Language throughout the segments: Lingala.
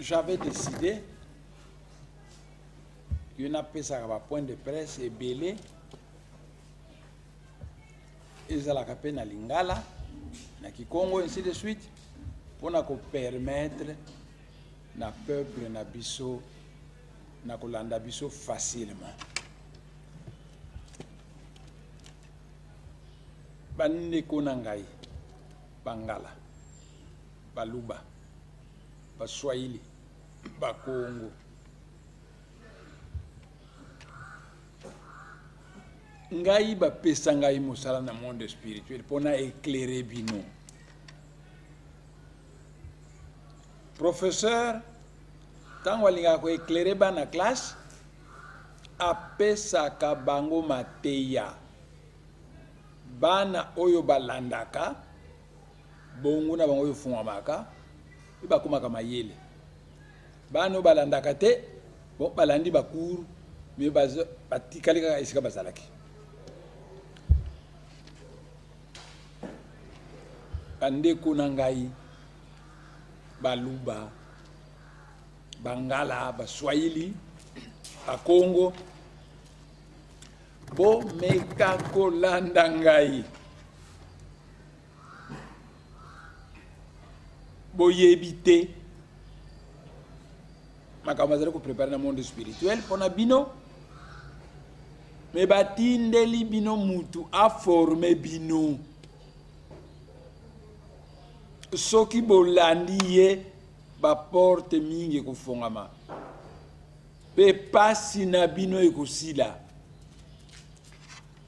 j'avais décidé qu'il y a un point de presse et belé. Ils ont la lingala, na Kikongo, ainsi de suite, pour permettre na peuple na biso na kolanda biso facilement. Bande konangai, Bangala, Baluba, Baswahili, Bakongo. Ngai ba pesa ngai mosala na monde spirituel pona éclairer bino. Professeur tango alinga ko éclairer bana classe apesa ka bango mateya bana oyo balandaka bongo na bango oyo fungwamaka iba komaka mayele bana oyo balandaka te bon balandi bakuru me batikali kaka esika bazalaki. Bandeko na ngai Baluba, Bangala, Baswahili, Bakongo, bo meka kolanda ngai, bo yebite, makamazale ko préparer na monde spirituel pona bino, me batindeli bino mutu a former bino. Soki bolandi ye ba porte mingi kufongama pe pasi na bino ekosila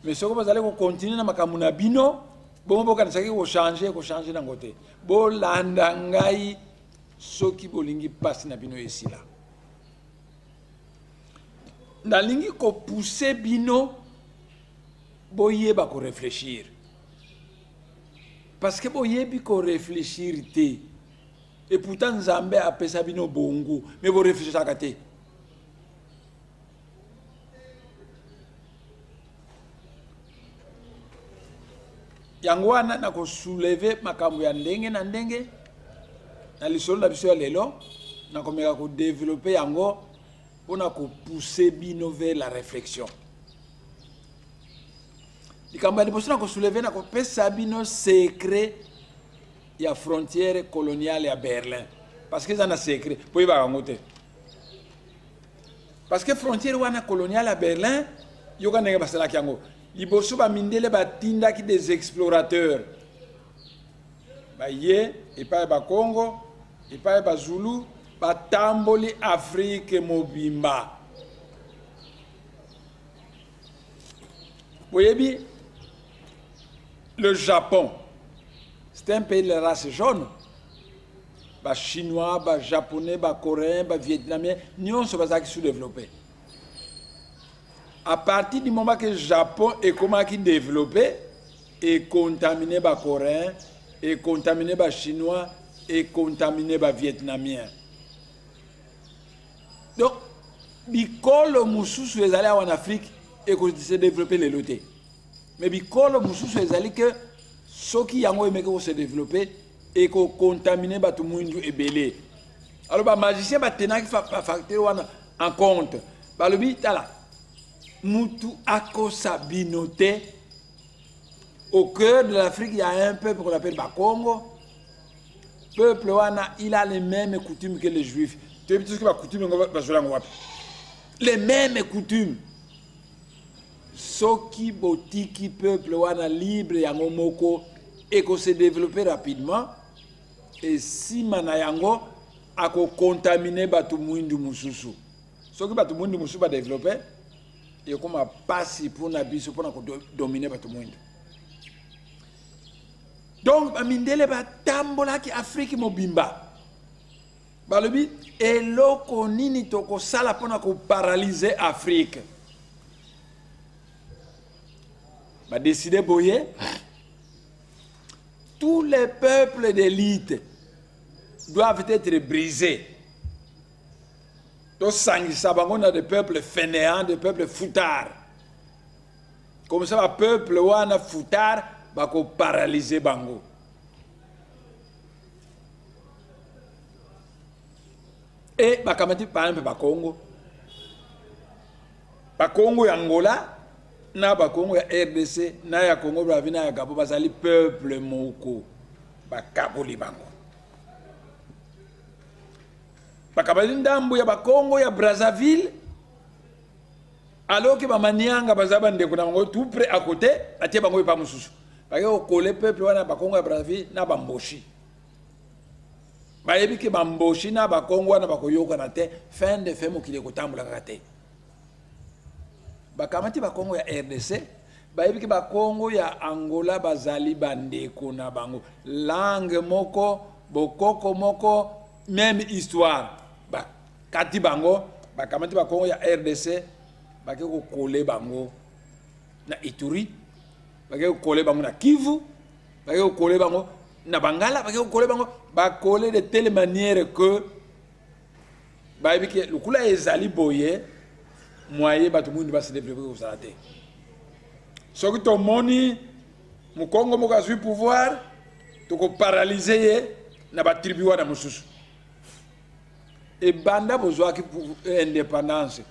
mais soko bazale ko continuer na makambo na bino bongo bokanisaki ko changer na ngote bolanda ngai soki bolingi pasi na bino esila nalingi ko pousser bino boyeba ko réfléchir. Parce que vous avez réfléchir et pourtant Nzambe a pesa bino bongo mais vous réfléchissez à côté. Yangwana na ko soulever makambo ya ndenge na ndenge na lisolo na biso ya lelo na ko meka ko développer yango pona ko pousser bino vers la réflexion. Likamba liboso na ko soulever na ko pesa bino secret ya frontière coloniale ya Berlin parce que ça na secret po iba ngote parce que frontière wana coloniale ya Berlin yoka ndenge basala kyango liboso ba mindele batinda ki des explorateurs ba ye et pas ba Congo et pas ba Zulu ba tamboli Afrique mobimba boyebi. Le Japon, c'est un pays de la race jaune. Les Chinois, les Japonais, les Coréens, les Vietnamiens, nous sommes sous-développés. À partir du moment que le Japon est comment développé, et contaminé les Coréens, et contaminé les Chinois, et contaminé les Vietnamiens. Donc, bikolo mususu est allé en Afrique et qu'on s'est développé les lotés. Mais bikolo mususu ezali que soki yango emeke ko se développer et ko contaminer batu mwindu ebele. Alors ba magicien ba tenaki facteur wana en compte. Ba lobi tala mutu akosa binote au cœur de l'Afrique il y a un peuple qu'on appelle Bakongo. Peuple wana il a les mêmes coutumes que les juifs. Tu sais ce que ba coutume ba zola ngwa. Les mêmes coutumes. Soki botiki peuple wana libre yango moko et qu'on se développer rapidement et si mana yango ako contaminer batu mwindu mususu soki batu mwindu mususu ba développer et comme passi pour na biso pour na ko dominer batu mwindu donc amindele ba tambola ki Afrique mobimba balobi eloko nini toko sala pour na ko paralyser Afrique. Va décider boyer tous les peuples d'élite doivent être brisés. Donc on a des peuples fainéants, des peuples foutards. Comme ça, le peuple wana foutard va paralyser bango. Et bakamati par exemple Bakongo. Bakongo ya Angola, na Bakongo ya RDC, na ya Congo Brazzaville, na ya Gabon, bazali peuple moko. Bakaboli bango. Bakabali ndambo ya Bakongo ya Brazzaville. Alors que Bamanianga bazaba ndeko na bango tout près à côté, atie bango pa mususu. Parce que coller peuple wana Bakongo ya Brazzaville na bamboshi. Bayebi ke bamboshi na Bakongo wana bakoyoka na te fin de fait mokile kotambola kaka te. Bakamati Bakongo ya RDC, bayebi ke Bakongo ya Angola bazali bandeko na bango. Langue moko, bokoko moko, même histoire. Bakati bango, bakamati Bakongo ya RDC, bake ko kole bango na Ituri, bake ko kole bango na Kivu, bake ko kole bango na Bangala, bake ko kole bango, ba kole de telle manière que bayebi ke lukula ezali boye moyen bato mundi ba se développer ko salate. Soki to moni mu Congo mo ka sui pouvoir to ko paralyser na ba tribu wana mususu. E banda bozwa ki indépendance.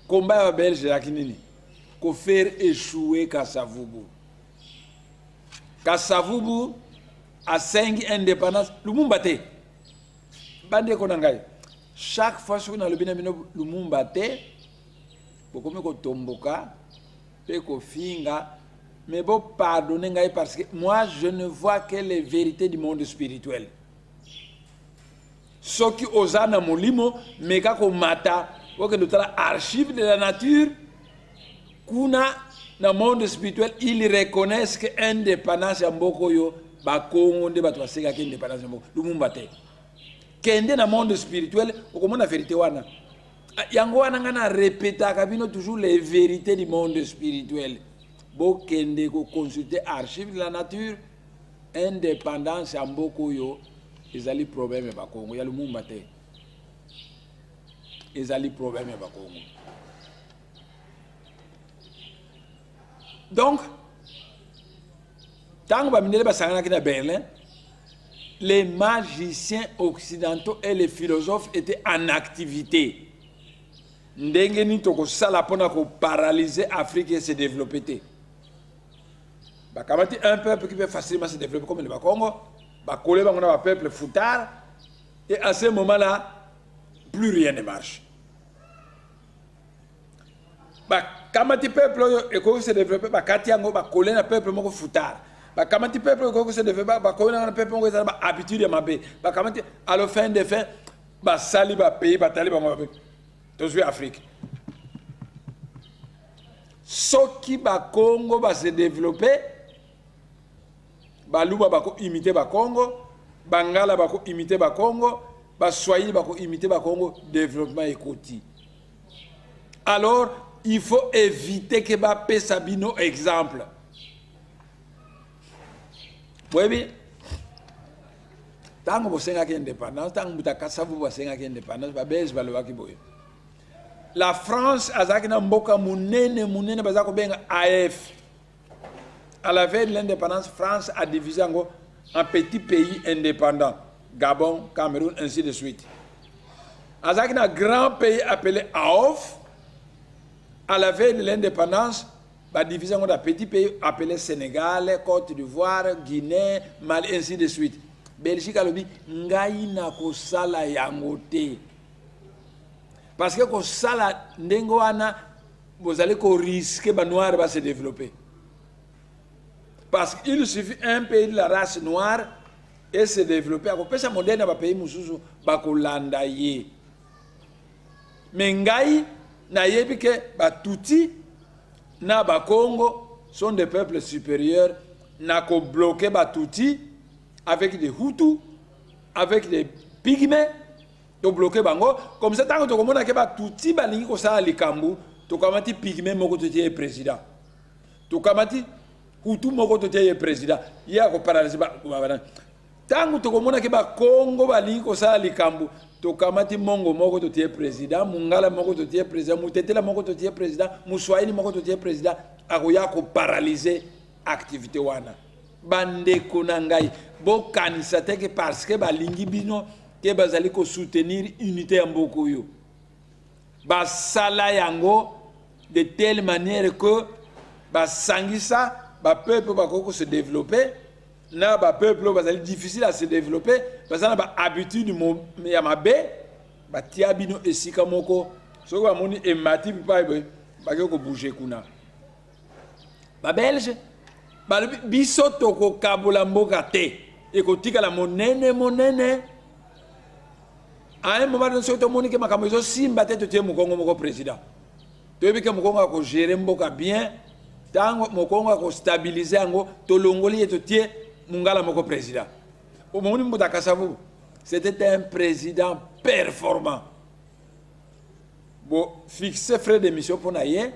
Combat à Belge à Kinini, qu'on faire échouer Kassavubu. Kassavubu a 5 indépendances, Lumumbate. Bande Konangai. Chaque fois que nous avons le Lumumbate, beaucoup de tomboka, peko finga, mais bon pardonnez parce que moi je ne vois que les vérités du monde spirituel. Ce qui osana molimo, mais kako mata. Que nous avons archives de la nature, kuna dans le monde spirituel, ils reconnaissent que l'indépendance est beaucoup yo, Bakongo de Batwasega qui indépendance est beaucoup, Lumumbate. Kende dans le monde spirituel, au comment la vérité wana. Yango wana ngana répéta kabino toujours les vérités du monde spirituel. Bo kende ko consulter archives de la nature, indépendance est beaucoup yo, ils ont problème Bakongo, ya Lumumbate. Ils ont des problèmes avec Congo. Donc, tant que Berlin, les magiciens occidentaux et les philosophes étaient en activité. Ndengeni toko sala pona ko paralyser l'Afrique et se développer. Bakamati un peuple qui peut facilement se développer comme le Congo, bakolé un peuple foutard, et à ce moment-là, plus rien ne marche. Kamati peuple eko se développer bakati yango bakolé na peuple moko foutard. Kamati peuple eko se développer bakolé na peuple moko za ba habitude ya mabe. Kamati à la fin de fin basali ba pays batali ba mabe. Tozui Afrique. Soki ba Congo ba se développer ba luba bako imiter ba Congo, Bangala bako imiter ba Congo, ba Swahili bako imiter ba Congo, développement écouti. Alors il faut éviter que Bappé Sabino exemple. Oui, bien. Tant que vous avez indépendance, tant que vous avez indépendance, la France a dit que AF. À la veille de l'indépendance, France a divisé en petits pays indépendants. Gabon, Cameroun, ainsi de suite. A dit un grand pays appelé AOF. À la veille de l'indépendance, la division de petits pays appelés Sénégal, Côte d'Ivoire, Guinée, Mali, ainsi de suite. Belgique a dit ngai na ko sala yango te. Parce que ko sala ndengo wana vous allez risquer ba noir va se développer. Parce qu'il suffit un pays de la race noire et se développer. A ko pesa moderne ba pays mususu ba ko landa ye. Mais ngai na yebi ke Batuti na Bakongo sont des peuples supérieurs, na ko bloquer Batuti avec des Hutus, avec des Pygmées, to bloquer bango comme ça tant que to komona ke Batuti balingi ko sala likambu to kamati Pygmée moko to tie président to kamati Hutu moko to tie président ya ko paralyser ba tant que to komona ke Bakongo balingi ko sala likambu to kamati mongo moko to tie président, mungala moko to tie président, mutetela moko to tie président, muswahili moko to tie président, akoya ko paralyser activité wana. Bande konangai, bo kanisa teke parce que balingi bino ke bazali ko soutenir unité ya mboka oyo basala yango de telle manière que basangisa ba peuple bakoko se développer na ba peuple bazali difficile à se développer bazana ba habitude ya mabe batia bino esika moko soko bamoni emati pipa bake ko bouger kuna ba belge biso toko kabola mboka te ekotikala monene à un moment donné soki tomoni ke makambo ezosimba te totie mokongo moko président toyebi ke mokongo akogere mboka bien ntango mokongo akostabilize yango tolongoli ye totie mungala moko président omoni mbuta Kasavubu c'était un président performant bon fixe frais de mission mpona ye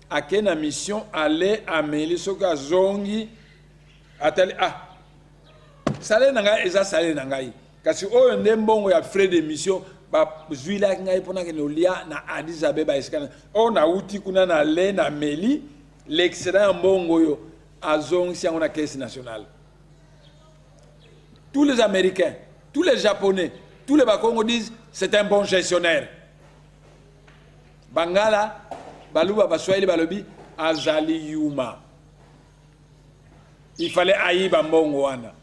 ake na mission ale ameli soki azongi atali salaire na ngai eza salaire na ngai kasi oyo nde mbongo ya frais de mission bazwilaki ngai mpona kende olia na Addis Abeba esika oyo nauti kuna na le na meli l'excédent ya mbongo oyo azongisi yango na caisse nationale. Tous les Américains, tous les Japonais, tous les Bakongo disent c'est un bon gestionnaire. Bangala, Baluba, Baswahili, Balobi, Azali Yuma. Il fallait haïr Bambongo wana.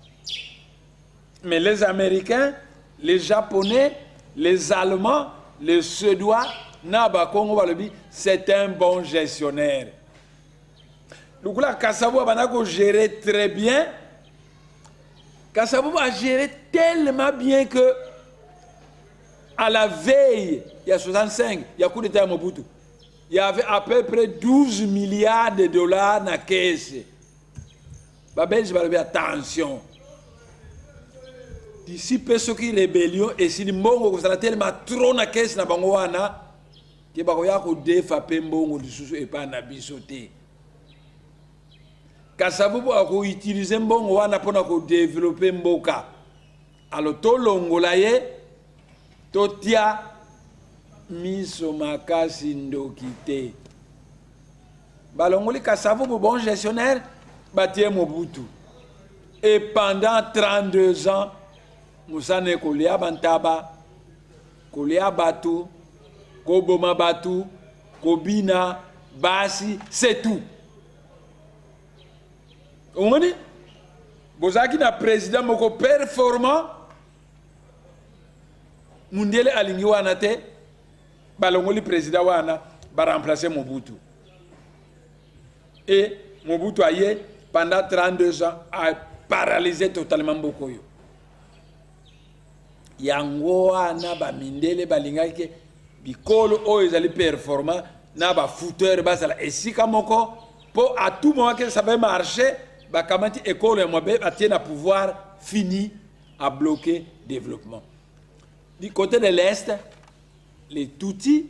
Mais les Américains, les Japonais, les Allemands, les Suédois, Nabakongo Balobi, c'est un bon gestionnaire. Donc là, Kasavubu a géré très bien. Kasavubu a géré tellement bien que à la veille, il y a 65, il y a coup d'État à Mobutu. Il y avait à peu près 12 milliards de dollars dans la caisse. Les Belges vont faire attention. D'ici peu ce qui rébellion et si les Mbongo sont tellement trop dans la caisse na bangoana que bakoya ko défaper Mbongo du sous et pas na bisoté. Kasavubu a utilisé Mbongo wana pour développer Mboka. Alors to longola ye totia miso makasi ndokite. Balongoli Kasavubu bon gestionnaire batie Mobutu. Et pendant 32 ans Moussane kolia bantaba kolia batu koboma batu kobina basi c'est tout. On dit bozaki na président moko performant Mundele alingi wana te balongoli président wana ba remplacer Mobutu. Et Mobutu aye pendant 32 ans a paralysé totalement Bokoyo. Yango wana ba mindele balingaki bikolo o ezali performant na ba footeur basala esika moko pour à tout moment que ça va marcher ba kamati école mobe atient à pouvoir fini à bloquer développement. Du côté de l'Est, les Tutsis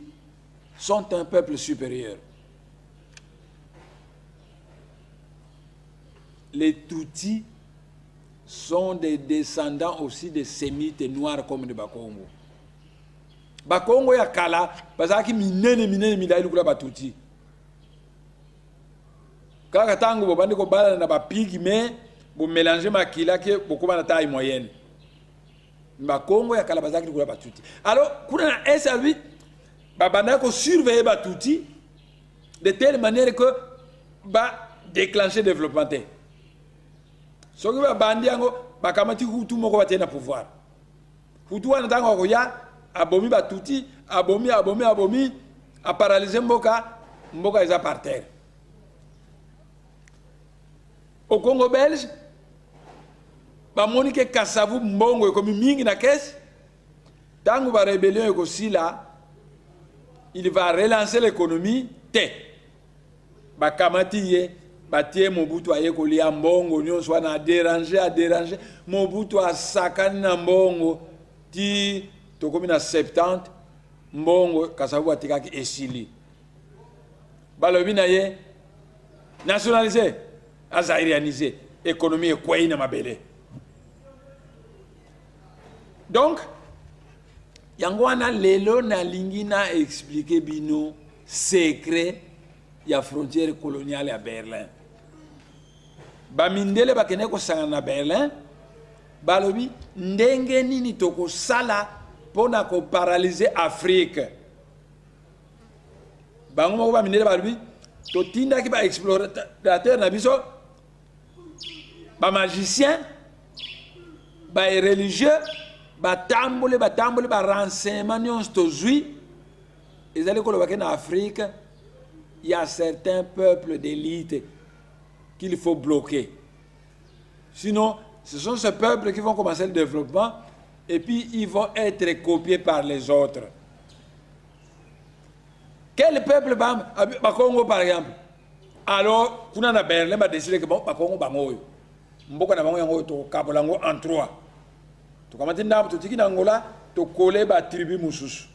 sont un peuple supérieur. Les Tutsis sont des descendants aussi des Sémites noirs comme les Bakongo. Bakongo ya kala, bazaki minene midai kula Batuti. Kaka tango bobandi ko bala na ba pigme, bo mélanger makila ke boko na taille moyenne. Bakongo ya kala bazaki kula Batuti. Alors, kuna na S8 babanda ko surveiller Batuti de telle manière que ba déclencher développement. Soki ba bandi yango bakamati Hutu moko batena pouvoir. Hutu wana tango ko ya abomi Batuti, abomi a paralyser mboka eza par terre. Au Congo belge, ba moni ke Kasavubu mbongo ekomi mingi na caisse. Tango ba rébellion ekosi là, il va relancer l'économie te. Ba kamati ye batie Mobutu aye kolia mbongo nyonso wana a déranger Mobutu a sakani na mbongo ti tokomi na 70 mbongo Kasavubu atikaki esili balobi na ye nationaliser azairianiser économie ekwei na mabele. Donc yango wana lelo na lingi na expliquer bino secret ya frontière coloniale à Berlin. Bamindele bakene ko sanga na Berlin balobi ndenge nini tokosala pona ko paralyser Afrique. Bango moko ba mindele balobi totinda ki ba explorateur na biso ba magicien ba religieux ba tambole ba renseignement nyonso tozwi ezali koloba ke na Afrique il y a certains peuples d'élite qu'il faut bloquer. Sinon, ce sont ces peuples qui vont commencer le développement et puis ils vont être copiés par les autres. Quel peuple Congo par exemple? Alors, on a Berlin a décidé que bon, Congo bango. Mboka na bango yango to kabolango en trois. To kamati ndambo to tiki na Angola to coller ba tribu mususu.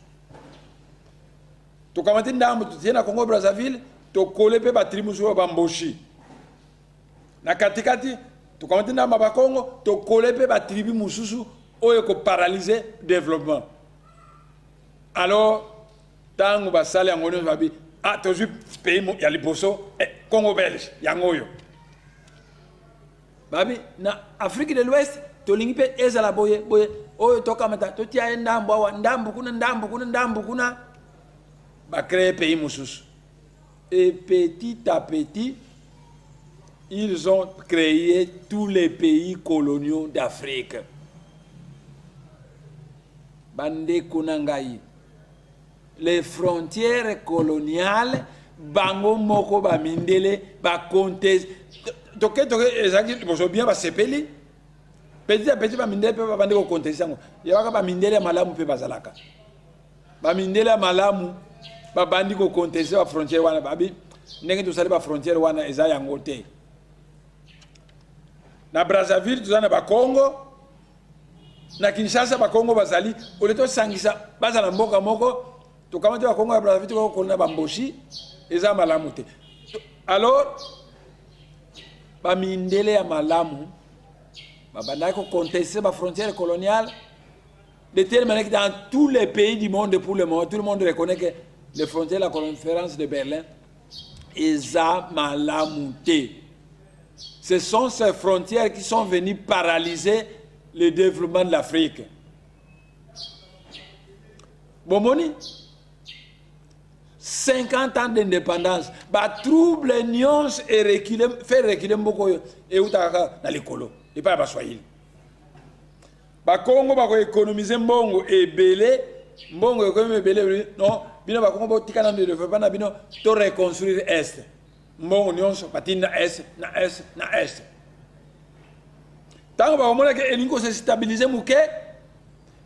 To kamati ndambo to tiena Congo Brazzaville to coller pe ba tribu mususu ba Mboshi. Na katikati to kamati ndambo ba Congo to coller pe ba tribu mususu oyo ko paralyser développement. Alors tango basali yango nyonso babi tozwi pays ya liboso Congo belge yango yo babi na Afrique de l'Ouest tolingi pe ezala boye oyo tokamata totia ndambo awa ndambo kuna ba créer pays mususu et petit à petit ils ont créé tous les pays coloniaux d'Afrique. Bande kunangai les frontières coloniales bango moko ba mindele ba conteste toke ezaki bozo bien ba sepeli petit à petit ba mindele pe ba bande ko contester ngo yaka ba mindele malamu pe bazalaka ba mindele malamu ba bandi ko contester ba frontière wana babi ndenge to sali ba frontière wana eza yango te na Brazzaville tuzana ba Congo na Kinshasa ba Congo bazali oleto sangisa bazala mboka moko to kamati ba Congo ya Brazzaville ko kona ba Mboshi eza malamu te. Alors ba mindele ya malamu ba banda ko contester ba frontière coloniale de telle manière que dans tous les pays du monde pour le moment tout le monde reconnaît que les frontières de la conférence de Berlin eza malamu te. Ce sont ces frontières qui sont venues paralyser le développement de l'Afrique. Bomoni 50 ans d'indépendance, trouble nuance et reculer, faire reculer beaucoup et utaka dans l'écolo, et pas à Swahili. Congo va économiser mbongo et belé, mbongo économiser belé, non, bino ba Congo tika na de développement na bino to reconstruire est. Mbongo nuance patina est na est. Tant que ba que elingo se stabiliser muke,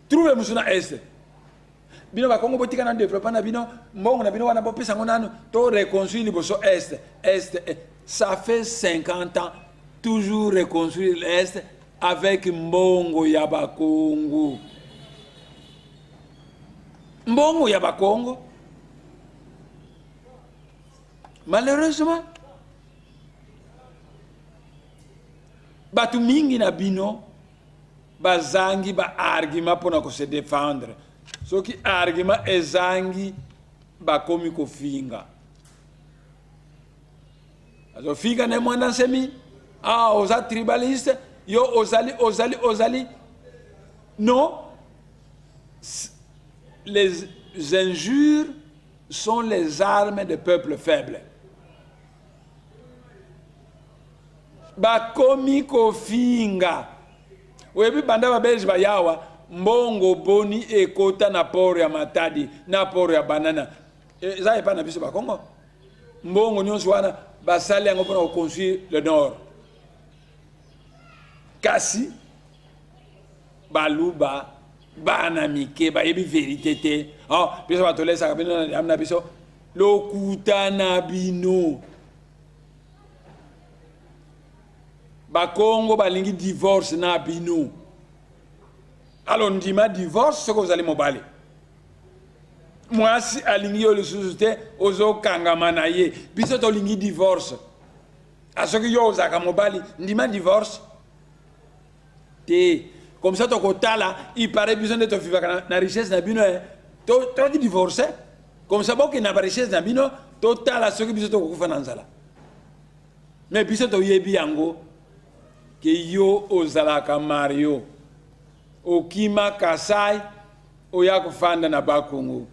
trouve musuna est. Bino ba Congo botika na développement na bino mbongo na bino wana bopesa ngonano to reconstruire boso est ça fait 50 ans toujours reconstruire l'est avec mbongo ya ba Congo malheureusement batu mingi na bino bazangi ba argument pona ko se défendre. Ce qui argument ezangi bakomi ko finga. Azo finga ne mwanda semi oza tribaliste yo ozali non, les injures sont les armes des peuples faibles. Bakomi ko finga webi banda ba belge bayawa mbongo boni ekota na poro ya Matadi na poro ya Banana eza epa na biso ba Congo mbongo nyonso wana basali yango pona construire le nord kasi baluba bana mike ba yebi vérité te biso batolesa kabino na biso lokuta na bino ba Congo balingi divorce na bino. Alors on dit ma divorce ce que vous allez m'obali. Moi si alingi yo le société ozo kangamana ye biso to lingi divorce. A ce que yo zaka mobali ndima divorce. Te comme ça to kotala il paraît besoin de te vivre na richesse na bino to di divorcer. Comme ça boki na richesse na bino total ce que biso to kufa na nzala. Mais biso to yebi yango que yo ozalaka Mario okima Kasai oya kofanda na Bakongo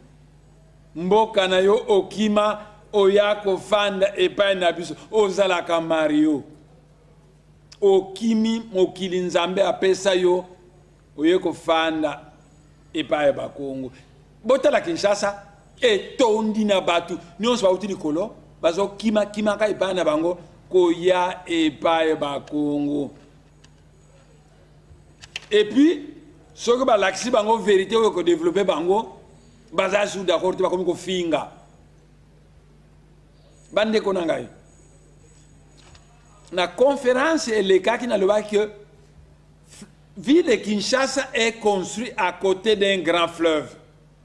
mboka na yo okima oya kofanda epai na biso ozalaka Mario okimi mokili Nzambe apesa yo oye kofanda epai Bakongo botala Kinshasa etondi na batu nyonso bauti likolo bazo kimaka epai na bango koya epai Bakongo. Et puis ce que balakisi bango vérité oyo ko développer bango baza sous d'accord te bakomi ko finga bande ko nangai na conférence elekaki na loba que ville de Kinshasa est construite à côté d'un grand fleuve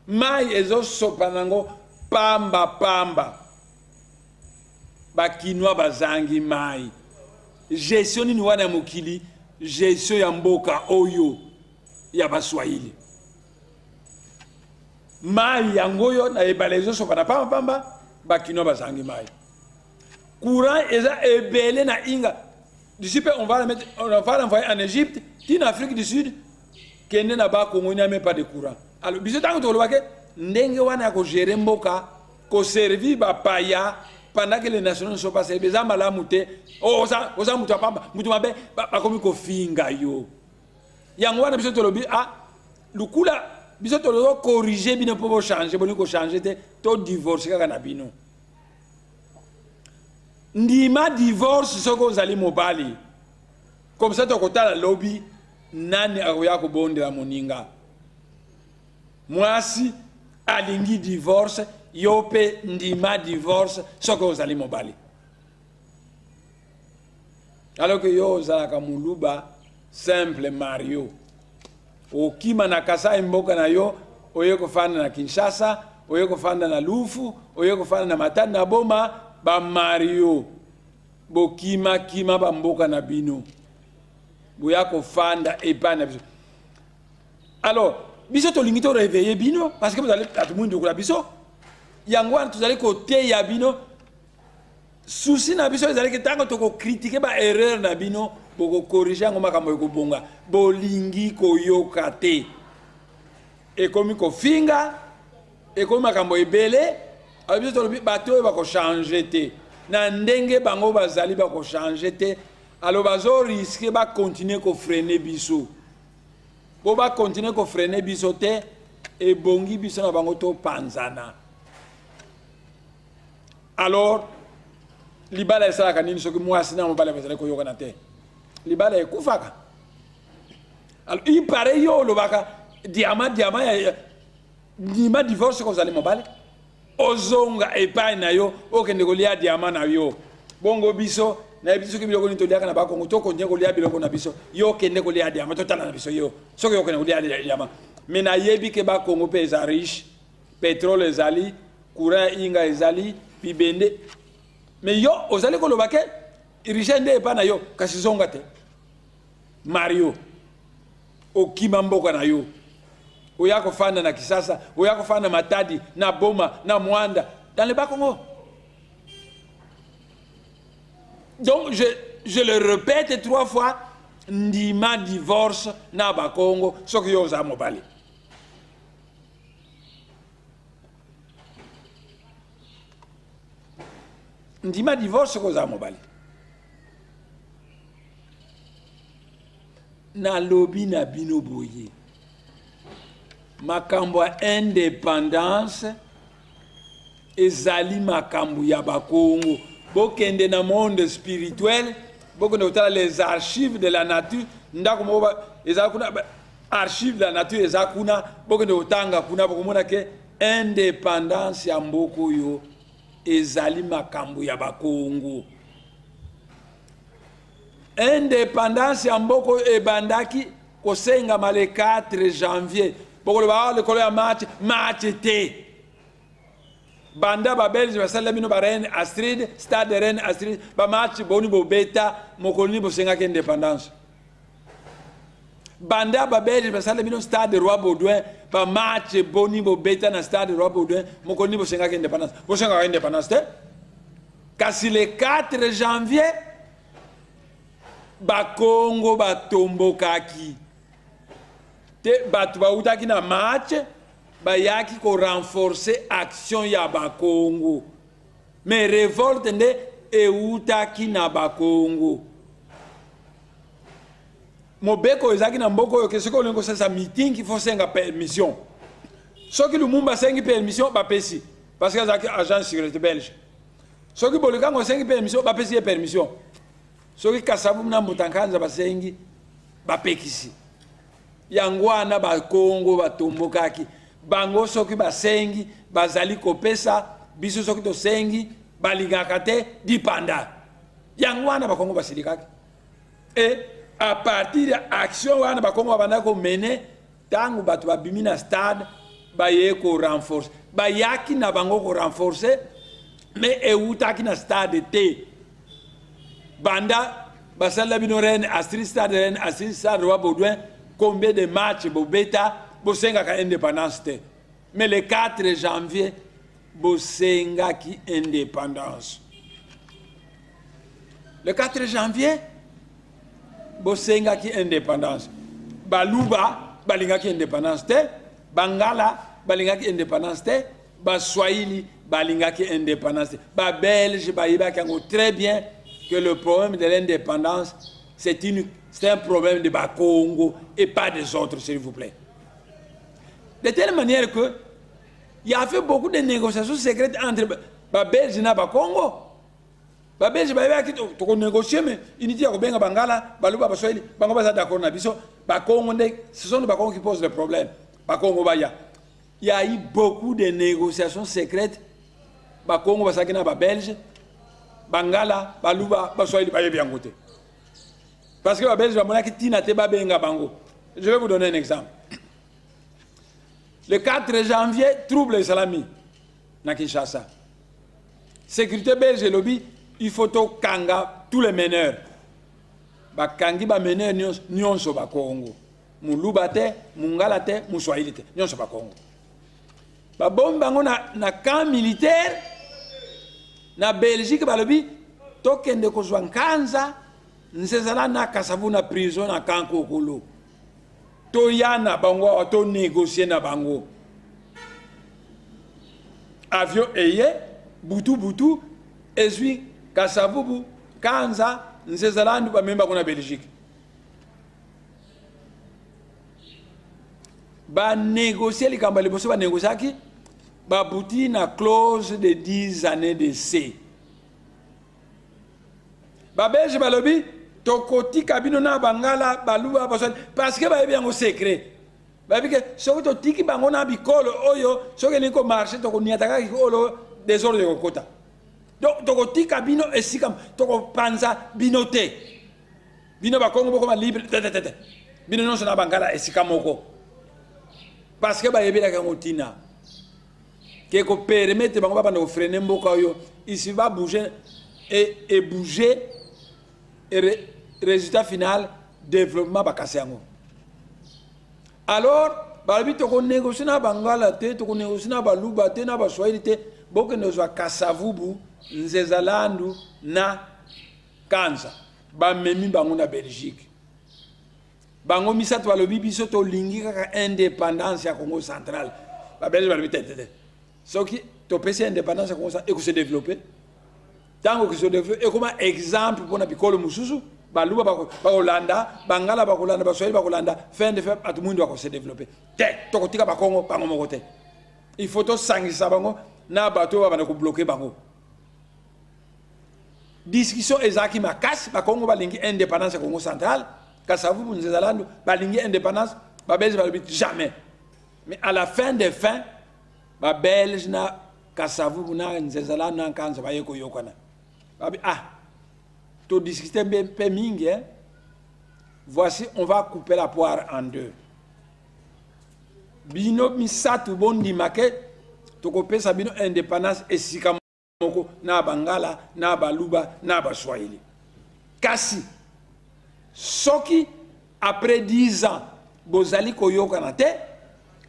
mai ezo sopanango pamba bakinwa bazangi mai gestion ni wana mokili gestion ya mboka oyo ya baswahili mai yango yo na ebalezo sopana pamba bakinwa bazangi mai courant eza ebele na inga d'ici on va l'envoyer en Égypte en Afrique du Sud kende na ba Congo n'y a même pas de courant alors biso tango to lobake ndenge wana ko gérer mboka ko servir ba paya pendant que les nations ne sont pas servies za malamu te oza mutu apamba mutu mabe bakomi ko finga yo yango wana biso to lobi lukula biso to lo corriger bino po changer boni ko changer te to divorce kaka na bino ndima divorce soko zali mobali comme ça to kotala lobby nani akoya ko bondela moninga mwasi alingi divorce yope ndima divorce soko zali mobali alors que yo zalaka muluba simple Mario okima na Kasai mboka na yo oye kofanda na Kinshasa oye kofanda na Lufu oye kofanda na Matadi na Boma ba Mario bokima kima ba mboka na bino boya kofanda epa na biso alors biso to limite réveiller bino parce que vous allez tout le monde de biso yango wana tozali koteya bino souci na biso ezali ke tango toko critiquer ba erreur na bino boko corriger yango makambo ekobonga bolingi koyoka te ekomi kofinga ekomi makambo ebele biso tolobi bato oyo bako changer te na ndenge bango bazali bako changer te alors bazo risquer ba continuer ko freiner biso bo ba continuer ko freiner biso te ebongi biso na bango to panzana alors libala esalaka nini soki mwasi na mobali bazali koyokana te libala ekufaka alors il paraît yo lobaka diamant ya ndima divorce kozali mobali ozonga epai na yo okende kolia diamant na yo bongo biso na biso ki biloko nito liaka na bakongo to konye kolia biloko na biso yo kende kolia diamant totala na biso yo soki yo kende kolia diamant mais na yebi ke bakongo pe eza riche pétrole ezali courant inga ezali bibende mais yo ozali koloba ke richesse nde epa na yo kasi zonga te Mario okima mboka na yo oya kofanda na Kisasa oya kofanda Matadi na Boma na Mwanda dans le Bas-Congo. Donc je le répète 3 fois ndima divorce na Bas-Congo soki yo za mobali ndima divorce ko za mobali na lobi na bino boye makambo ya indépendance ezali makambo ya Bakongo bokende na monde spirituel bokende otala les archives de la nature ndako mo ezali kuna archives de la nature ezali kuna bokende otanga kuna bokomona ke indépendance ya mboko yo ezali makambo ya Bakongo indépendance ya mboko ebandaki kosenga le 4 janvier boko ba le kolo ya match te banda ba belge basala bino ba reine Astrid stade reine Astrid ba match boni bo beta mokoli bo senga ke indépendance banda ba belge basala bino stade roi Baudouin ba match boni bo beta na stade roi Baudouin mokoli bo senga ke indépendance bo senga indépendance te kasi le 4 janvier Bakongo batombokaki te bato bautaki na match bayaki ko renforcer action ya bakongo mais révolte nde eutaki na bakongo mobeko ezaki na mboko oyo ke soki olingi kosalisa meeting il faut senga permission soki Lumumba asengi permission bapesi parce que azalaki agent de sécurité belge soki Bolikango asengi permission bapesi ye permission soki Kasavubu na Mutankanza basengi bapekisi yango wana bakongo batombokaki bango soki basengi bazali kopesa biso soki tosengi balingaka te dipanda yango wana bakongo basilikaki et à partir de action wana bakongo babanda komene tango bato babimi na stade baye ko renforcer bayaki na bango ko renforcer mais eutaki na stade te banda basala bino ren Astrid Stade Roi Baudouin combien de matchs bobeta bosenga ka indépendance te mais le 4 janvier bosenga ki indépendance le 4 janvier bosenga ki indépendance baluba balinga ki indépendance te bangala balinga ki indépendance te baswahili balinga ki indépendance te ba belge bayiba kango très bien que le problème de l'indépendance c'est un problème de Bakongo et pas des autres, s'il vous plaît. De telle manière que il y a fait beaucoup de négociations secrètes entre Belge et Bakongo. Belge qui négocier mais unité à Benga Bangala, Baluba Baswahili, Bango Basa d'accord na biso, Bakongo ce sont les Bakongo qui posent le problème. Bakongo Baya. Il y a eu beaucoup de négociations secrètes Bakongo Basakina Belge, Bangala, Baluba Baswahili Baye bien côté. Parce que les Belges bango. Je vais vous donner un exemple. Le 4 janvier, trouble islamique na Kinshasa. Sécurité belge et lobby, il faut kanga tous les meneurs. Bakangi ba meneurs nyonso ba Congo. Muluba te, Mungala te, Muswahili te, nyonso ba Congo. Ba bombango na camp militaire na Belgique ba lobby tokende ko Zwankanza. Nsezala na Kasavubu na prison na Kankokolo. To yana bango to négocier na bango. Avion eye butu ezui Kasavubu Kanza Nsezala ndu ba memba kuna Belgique. Ba négocier likamba liboso ba négociaki ba buti na clause de 10 années de C. Ba belge balobi tokoti kabino na bangala baluba basali parce que ba bien au secret ba bike soki to tiki bango na bikolo oyo soki ni ko marché to ko niataka ko désordre ko kota donc tokoti kabino esikam toko panza binote bino ba Kongo boko ma libre tete bino non na bangala esikamoko parce que ba yebela ka motina que ko permettre bango ba na freiner mboka oyo ici va bouger et bouger. Et résultat final, développement bakasiango. Alors, balabi toko négocier na bangala te, toko négocier na baluba te, na baswahili te, boke nozwa Kasavubu, Nzezalandu na Kanza. Ba memi bango na Belgique. Bango misatu balobi biso to lingi kaka indépendance ya Congo central. Ba Belgique balobi te. Soki to pesi indépendance ya Congo central et que se développer. Tango que se développe et comme exemple pour na bikolo mususu baluba ba Hollanda bangala ba Hollanda ba Swahili ba Hollanda fin de fait à tout le monde doit se développer te tokotika ba Congo bango mokote il faut to sangisa bango na bato ba na ko bloquer bango discussion ezaki makasi ba Congo ba lingi indépendance Congo central Kasavubu Nzezalandu ba lingi indépendance ba Belge ba jamais mais à la fin des fins ba Belge na Kasavubu na Nzezalandu na Kanza ba yeko yokana. Ah, tu discuter un peu mingi, hein? Voici, on va couper la poire en deux. Bino misatu bondi make, to couper sa bino indépendance et sikamoko na bangala, na baluba, na baswahili. Kasi, soki après 10 ans, bozali koyoka na te,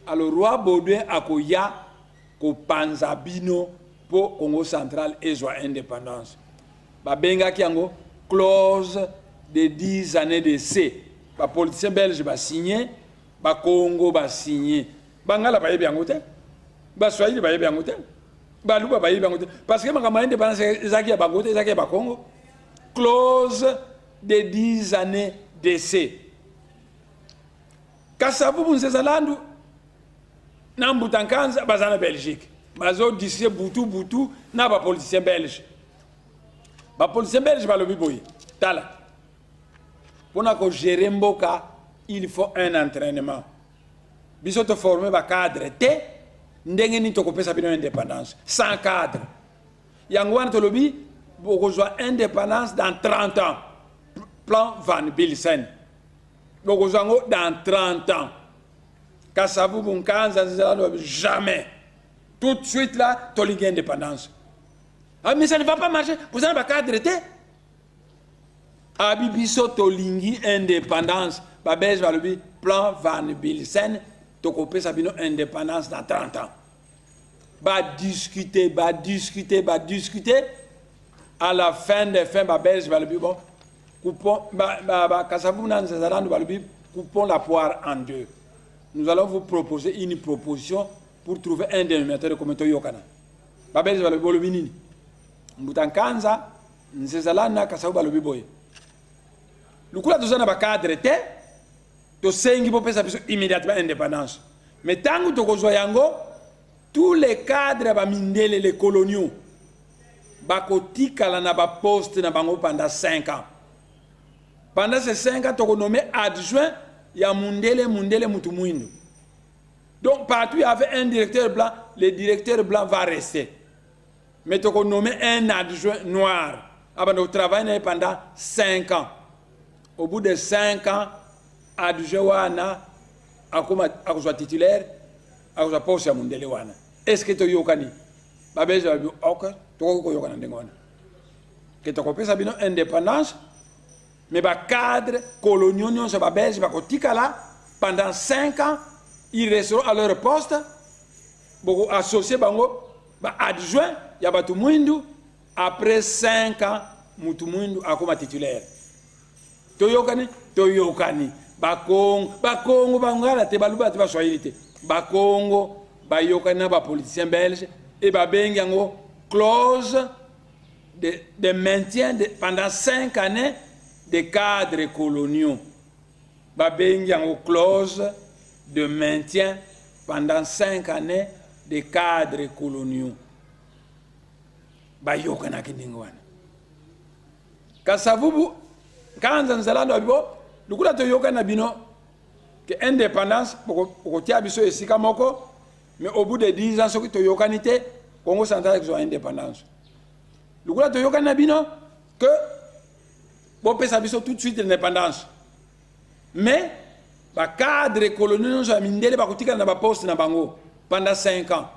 alors roi Baudouin akoya ko panza bino pour Congo central et soit indépendance. Babenga kiango clause de 10 années de C. Les politiciens belges ba signé ba Congo ba signé bangala ba yebi yango te ba Swahili ba yebi yango te ba Luba ba yebi yango te parce que makambo ya indépendance ezaki ya bango te ezaki ya ba Congo. Clause de 10 années d'essai. Kasavubu Nzezalandu na Mbutankanza bazana Belgique. Bazo discuter butu na ba politicien belge. Ba politicien belge ba lobi boye. Tala. Pour na ko gérer mboka, il faut un entraînement. Biso te former ba cadre te ndenge ni to ko pesa bino indépendance sans cadre. Yangwana to lobi bokozwa indépendance dans 30 ans. Plan Van Bilsen. Bokozwa ngo dans 30 ans. Kasavubu Nkanza jamais. Tout de suite là, tu as indépendance. Ah, mais ça ne va pas marcher. Vous avez pas cadre. Abibiso tolingi indépendance. Babège va le plan Van Bilsen. Tu as sa indépendance dans 30 ans. Discuter. À la fin des fins, Babège va le bon. Coupons, coupons la poire en deux. Nous allons vous proposer une proposition pour trouver un dénominateur comme Toyokana. Babel va le bolobinini. Mbutankanza, Nzezalana, Kasaou Balobiboy. Le coup là, nous avons un cadre, tu sais qu'il faut immédiatement indépendance. Mais tant que tu as tous les cadres, les coloniaux, bakotika na ba poste na bango pendant 5 ans. Pendant ces 5 ans, tu as nommé adjoint, il y a Mundele Mutumouindo. Donc, partout, il y avait un directeur blanc, le directeur blanc va rester. Mais tu as nommé un adjoint noir. Avant de travailler pendant 5 ans. Au bout de 5 ans, adjoint wana, à soit titulaire, à soit poste à Mundele wana. Est-ce que tu as yokani? Babé, j'ai dit, ok, tu as yokani ndengwana. Que tu as sa bino indépendance, mais le cadre colonial, ça va belge, va là pendant 5 ans, ils resteront à leur poste, beaucoup associés, adjoint, il y a Batumuindu, après 5 ans, Mutumuindu a comme titulaire. Toyokani, Bakongo, Bangala, Tebaluba, Teba Swahili, Bakongo, Bayokana, politicien belge, et Babengango, clause de maintien pendant 5 années des cadres coloniaux. Babengango, clause de maintien pendant 5 années des cadres coloniaux. Bayokana Kindingwana. Kasavubu, Kanza Nzalando Abibo, le coup de Yokana Bino, que indépendance, pour que Abiso et Sikamoko, mais au bout de 10 ans, ce que tu Yokanité, Congo central avec son indépendance. Le coup de Yokana Bino, que bon, peut s'abisso tout de suite l'indépendance. Mais, les cadres coloniaux sont mindés, ils ont un poste dans Bango pendant 5 ans.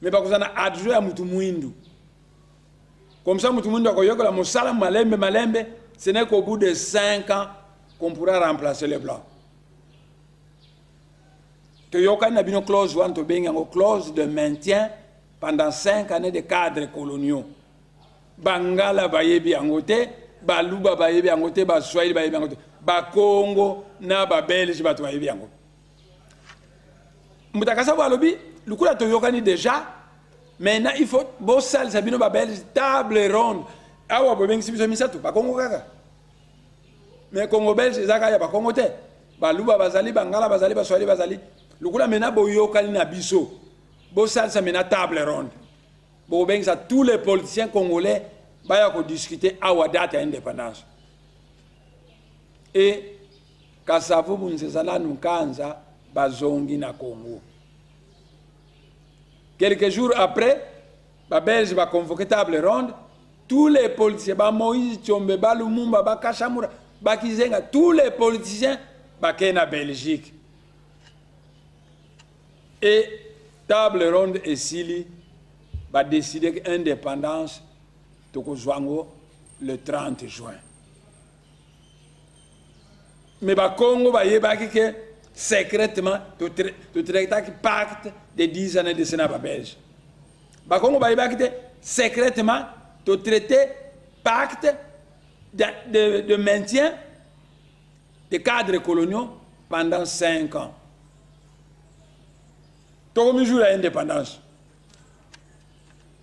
Mais ils ont adjoint à Mutumuindu. Comme ça, Mutumuindu a dit que la Moussala Malembe, ce n'est qu'au bout de 5 ans qu'on pourra remplacer les Blancs. Il y a une clause de maintien pendant 5 années de cadres coloniaux. Bangala Bayebi Angote, Baluba Bayebi Angote, Baswahili Bayebi Angote. Congo na Belge batwaye biango mutakasa balobi lukula toyokani déjà maintenant il faut bossal sabino Belge table ronde awa bobengi biso misatu ba Congo kaka mais Congo Belge ezaka ya ba Congo te baluba bazali bangala bazali baswahili bazali lukula maintenant boyokani na biso bossal sa maintenant table ronde bobengi sa tous les politiciens congolais baya ko discuter awa date ya indépendance. Et Kasavubu Nzezalanda Nkanza bazongi na Congo. Quelques jours après, les Belges va convoquer table ronde, tous les politiciens, Moïse Tchombe, Lumumba, Kachamura, Kizenga, tous les politiciens va Belgique. Et table ronde et Sili va décider que l'indépendance le 30 juin. Mais le Congo va y que secrètement, tu traites un pacte de 10 années de Sénat belge. Le Congo va y que secrètement, tu traites pacte de maintien des cadres coloniaux pendant 5 ans. Tokomi jour à indépendance.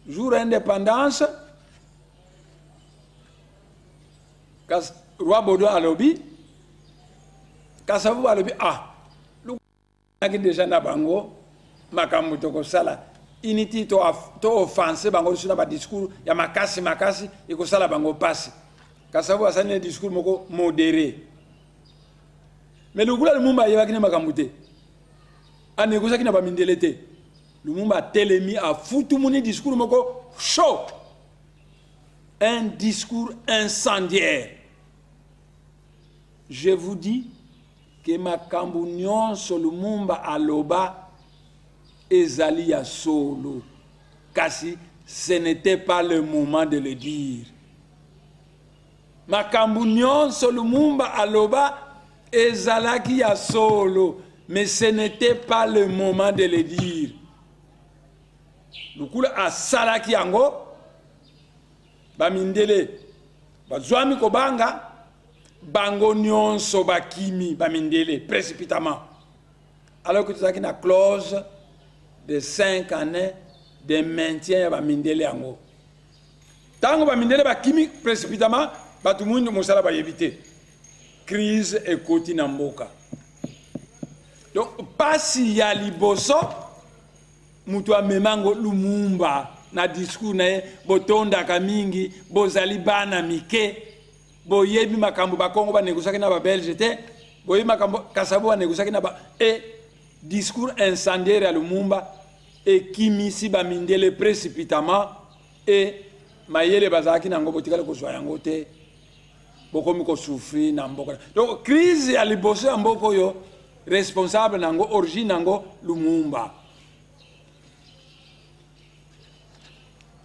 Jour à indépendance, roi Baudouin à l'obi, Kassavou à l'obi, ah, le déjà na bango, makambu toko sala, initi to offensé bango sur na discours, ya makasi, et ko sala bango passe. Kassavou a sani un discours moko modéré. Mais le gouvernement Lumumba yeba kine makambu te. A négocié qui n'a pas mindelete. Lumumba telemi a foutu mon discours moko chaud. Un discours incendiaire. Je vous dis que ma cambunion sur Lumumba à Loba ezali ya solo. Kasi ce n'était pas le moment de le dire. Ma cambunion sur Lumumba à Loba ezalaki ya solo. Mais ce n'était pas le moment de le dire. Lukula a salaki yango, bamindele, bazwami kobanga, bango nyonso bakimi, bamindele, précipitamment. Alors que tu as une clause de 5 années de maintien bamindele yango. Tango bamindele bakimi, précipitamment, batumundi mosala ba éviter. Crise et koti na mboka. Donc, pas si y a liboso, mutua memango Lumumba, na discours na botonda kamingi, bozali bana mike, boyebi makambo ba Congo ba négocier na ba Belge te, boyebi makambo Kasabo ba négocier na ba et discours incendiaire à Lumumba et kimisi ba mindele précipitamment et mayele bazaki nango botikala ko zwa yango te, bokomi ko souffrir na mboka. Donc, crise ya liboso ya mboko yo responsable nango origine nango Lumumba.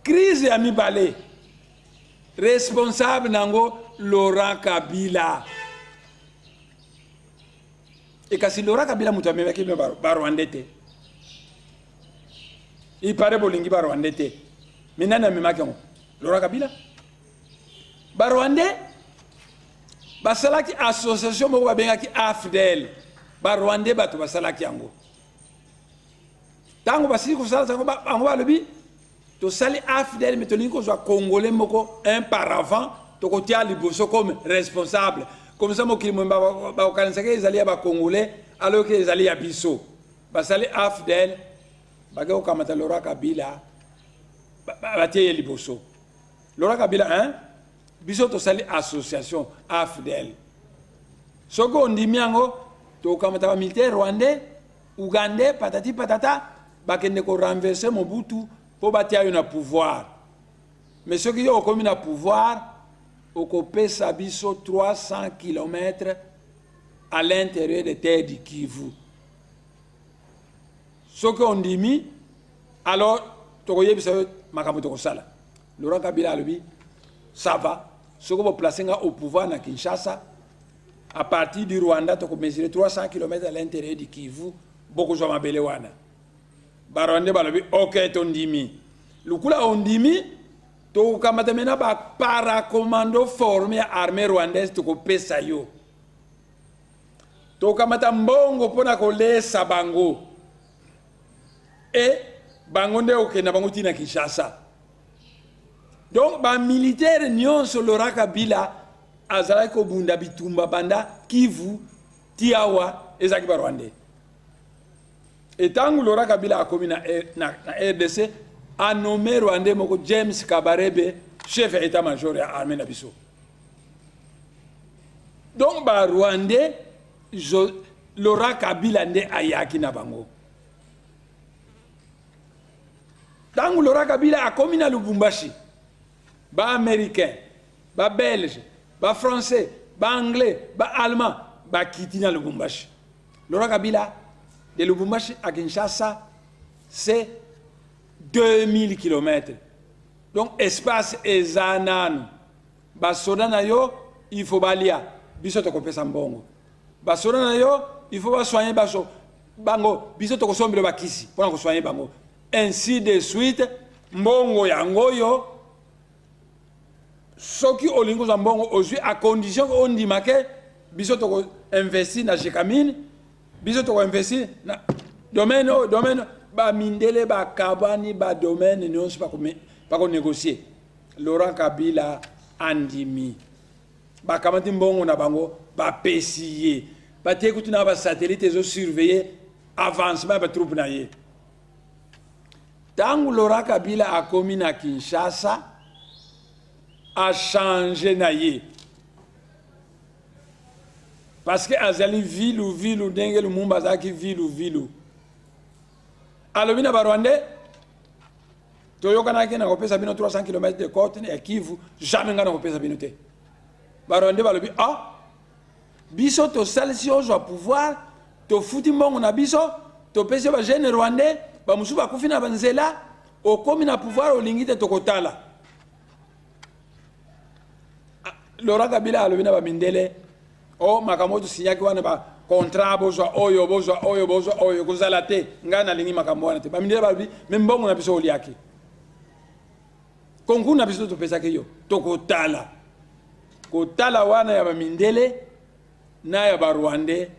Crise ya mibale responsable nango Laurent Kabila. Et kasi Laurent Kabila mutu amemaki ba Rwandete. Il paraît bolingi ba Rwandete. Mais nani amemaki ngo? Laurent Kabila. Ba Rwandais basalaki association moko babengaki AFDEL. Ba Rwandais bato basalaki yango. Tango basili kosala tango bango balobi to sali AFDEL mais tolingi kozwa congolais moko un par avant to kotia liboso comme responsable. Comme ça mokili mwemba ba okanisaki ezali ya ba congolais alors que ezali ya biso. Basali AFDEL bage okamata Laurent Kabila batie liboso. Laurent Kabila hein biso to sali association AFDEL. Soko ndimi yango to kamata militaire rwandais, ougandais, patati patata, bakende ko renverser Mobutu pour batia yon pouvoir. Mais ceux qui ont commis na pouvoir, occupé Sabiso 300 km à l'intérieur des terres du Kivu. Ceux qui ont dit, alors, Togoye Bissau, Makamoto Kosala. Laurent Kabila lui, ça va. Ceux qui vont placer au pouvoir na Kinshasa, à partir du Rwanda, tu peux mesurer 300 km à l'intérieur du Kivu, beaucoup de gens m'appellent Wana. Barwande balobi, ok, ton dimi. Lukula ondimi, tu kamatamena ba paracommando formé à armée rwandaise, tu peux ça yo. Tu kamatambo pona kole sabango. Et bangonde ok na bango tina Kinshasa. Donc, ba militaire nyon sur Laurent Kabila, azalaki kobunda bitumba banda Kivu Tiawa ezaki ba Rwandais. Et tant que Laurent Kabila a commis na RDC a nommé Rwandais moko James Kabarebe chef d'état-major de l'armée na biso. Donc ba Rwandais Laurent Kabila nde ayaki na bango. Tant que Laurent Kabila a commis na Lubumbashi, ba américain, ba belge, ba français, ba anglais, ba allemand, ba kitina Lubumbashi. Laurent Kabila de Lubumbashi à Kinshasa, c'est 2000 km. Donc espace ezanan. Ba sodana yo, il faut balia. Biso to kopesa mbongo. Ba sodana yo, il faut ba soigner baso. Bango, biso to kosombelo bakisi. Pour ko soigner bango. Ainsi de suite, mbongo yango yo soki olingo za mbongo ozwi à condition qu'on dit que biso to investir na jekamine, biso to investir na domaine ba mindele ba kabani ba domaine non pas qu'on négocier. Laurent Kabila andimi ba kamati mbongo na bango ba pesier ba te kutuna ba satellite zo surveiller avancement ba troupe na ye. Tangu Laurent Kabila a commis na Kinshasa a changé na ye. Parce que azali vilu denge lumumba zaki vilu. Alobina Barwande Toyoka na kena kopesa bino 300 km de côte ya Kivu jamais ngana kopesa bino te. Barwande balobi biso to salisi ozo pouvoir to futi mbongo na biso to pese ba jeune rwandais ba musuba kufina banzela okomi na pouvoir olingite tokotala. Laurent Kabila alobina ba mindele makamoto sinyaki wana ba contrat bozo oyo kozala te ngana lingi makambo wana te ba mindele balobi mbongo na biso oliaki konku na biso to pesa ke yo tokotala kotala wana ya ba mindele na ya ba rwandais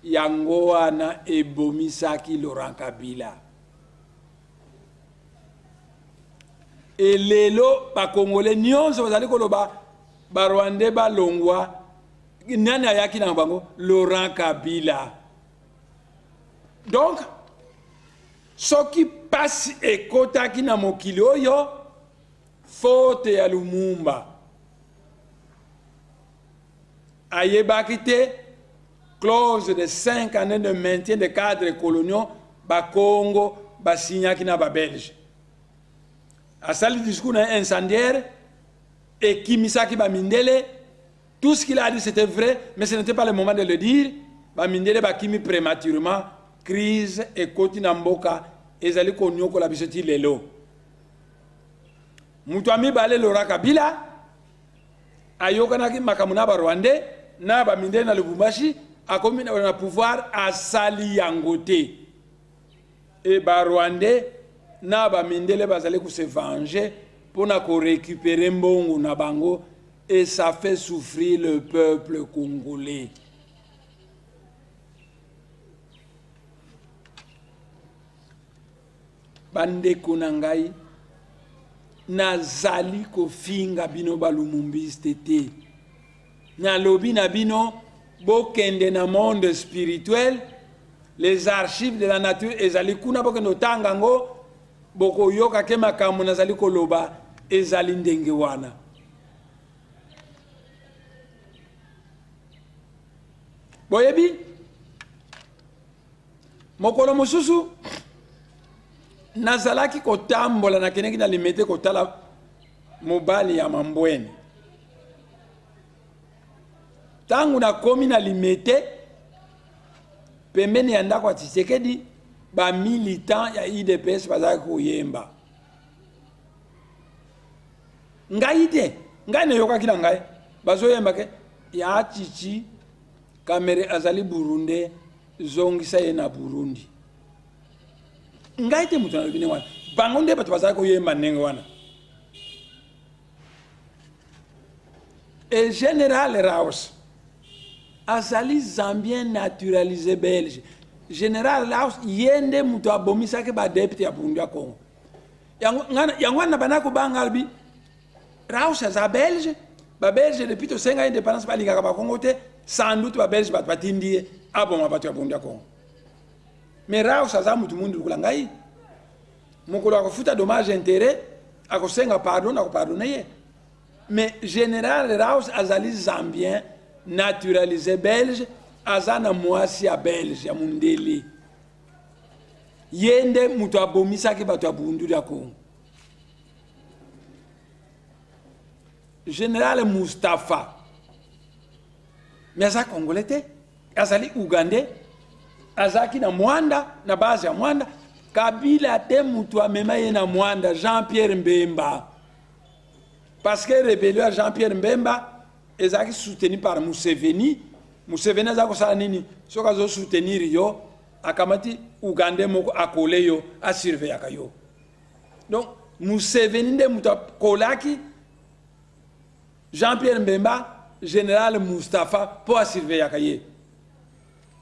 yango wana ebomisaki Laurent Kabila. Elelo ba Congolais nyonso bazali koloba ba Rwandais ba longwa nani ayaki na bango Laurent Kabila. Donc soki pasi ekotaki na mokili oyo faute ya Lumumba ayebaki te clause de 5 années de maintien de cadres coloniaux ba Congo ba signaki na ba Belge. Asali discours incendiaire et Kimisaki ba Mindele, tout ce qu'il a dit c'était vrai, mais ce n'était pas le moment de le dire. Ba Mindele ba kimi prématurément crise et koti na mboka ezali konyoko la bisoti lelo. Mutu ami bale Laurent Kabila ayoka na makamuna ba Rwandais na ba Mindele na Lubumbashi akomi na pouvoir asali yangote. Et ba Rwandais na ba Mindele bazali ku se venger pour na ko récupérer mbongo na bango et ça fait souffrir le peuple congolais. Bande konangai nazali ko finga bino balumumbiste te na lobi na bino bokende na monde spirituel les archives de la nature ezali kuna bokendo tangango boko yoka ke makambo nazali koloba ezali ndenge wana. Boyebi mokolo mosusu nazalaki kotambola na keneki na limete kotala mobali ya mambweni tangu na komi na limete pembeni ya ndako ya Tshisekedi ba militant ya IDPS bazaki koyemba ngai te ngai ne yokaki na ngai bazoyemba ke ya chichi kamere azali Burundi zongisa ye na Burundi ngai te mutu na bine wana bango nde bato bazali koyemba ndenge wana. Et Général Raus azali zambien naturalisé belge. Général Raus yende mutu abomisaki ba député ya Burundi ya Congo yango wana banako bangalbi Raus aza belge ba belge depuis to senga indépendance balingaka ba Congo te sans doute ba belge bat batindi aboma bato ya Burundi ya Congo. Mais Raus aza mutu mundu kula ngai mokolo akofuta dommage intérêt akosenga pardon akopardonne ye. Mais Général Raus azali zambien naturalisé belge azana mwasi ya belge ya mundele yende mutu abomisaki bato ya Burundi ya Congo. Général Mustafa mais aza congolais te azali ougandais azaki na Mwanda na base ya Mwanda. Kabila te mutu amema ye na Mwanda Jean-Pierre Mbemba parce que rébellion à Jean-Pierre Mbemba ezaki soutenu par Museveni azako sala nini soka zo soutenir yo akamati Uganda moko akole yo a surveiller yo. Donc Museveni nde mutu kolaki Jean-Pierre Mbemba Général Mustafa pour surveiller ye.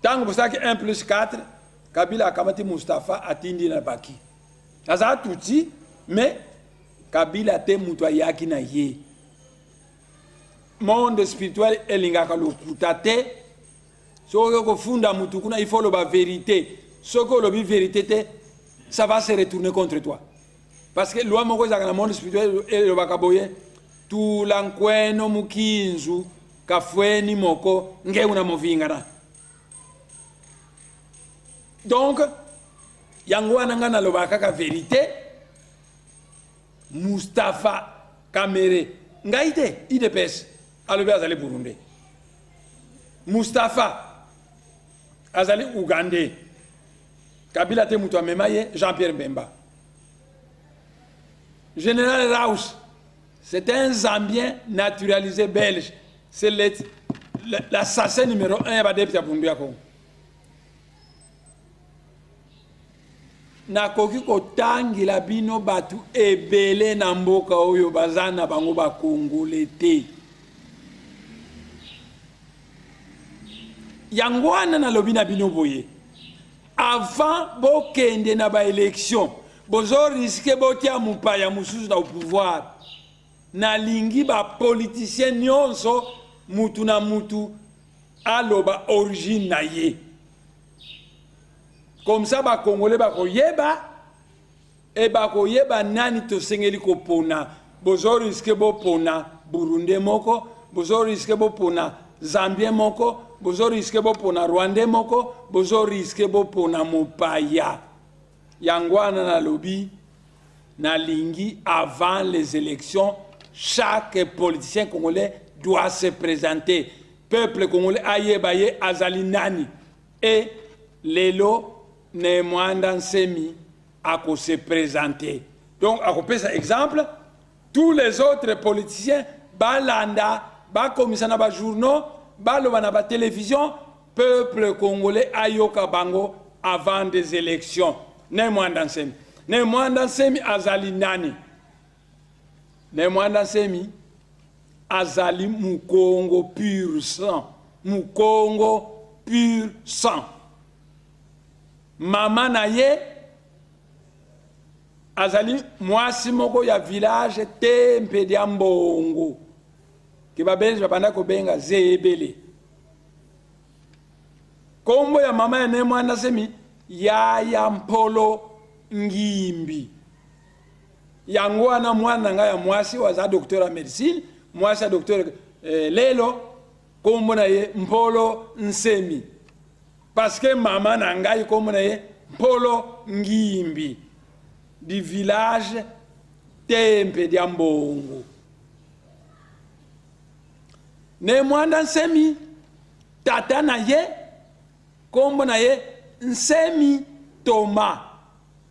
Tango bosaki 1 + 4 Kabila akamati Mustafa atindi na baki. Aza tuti, mais Kabila te mutu yaki na ye. Monde spirituel elingaka lokuta te. Soko ko funda mutu kuna il faut le vérité. Soko le vérité te, ça va se retourner contre toi. Parce que loi moko zaka na monde spirituel le bakaboye tu lankweno mukinzu kafweni moko nge una movingana. Donc yango wana na lobaka ka vérité Mustafa Kamere ngaite IDPS alobe azali Burundi. Mustafa azali Ugandais. Kabila te mutu amemaye Jean-Pierre Mbemba. Général Raus, c'est un Zambien naturalisé belge. C'est l'assassin numéro 1 à Depta Bundiako. Nakoki kotangi la bino batu ebele na mboka oyo bazana bango ba Congolais. Yangwana na lobina bino boye. Avant bokende na ba élection, bozo risque botia mupaya mususu na au pouvoir. Na lingi ba politicien nyonso mutu na mutu aloba origine na ye. Comme ça ba Congolais ba koyeba e ba koyeba nani to sengeli ko pona. Bozo risque bo pona Burundi moko, bozo risque bo pona Zambien moko, bozo risque bo pona Rwanda moko, bozo risque bo pona mopaya. Yangwana na lobi na lingi avant les élections, chaque politicien congolais doit se présenter. Peuple congolais ayebaye azali nani et lelo ne mwanda semi ako se présenter. Donc à couper cet exemple, tous les autres politiciens balanda ba komisana ba journaux, ba lobana ba télévision, peuple congolais ayoka bango avant des élections. Ne mwanda semi. Ne mwanda semi azali nani. Ne mwanda semi azali Mukongo pur sang. Mukongo pur sang. Mama na ye azali mwasi moko ya village tempe dia mbongo. Kiba belge bapanda ko benga Zebele. Kombo ya mama ya ne mwanda semi ya Mpolo Ngimbi. Yango ana mwana nga ya mwasi waza docteur en médecine, mwasi ya docteur lelo kombo na ye Mpolo Nsemi. Parce que maman na ngai kombo na ye Mpolo Ngimbi du village Tempe dia Mbongo. Ne mwanda Nsemi tata na ye kombo na ye Nsemi Thomas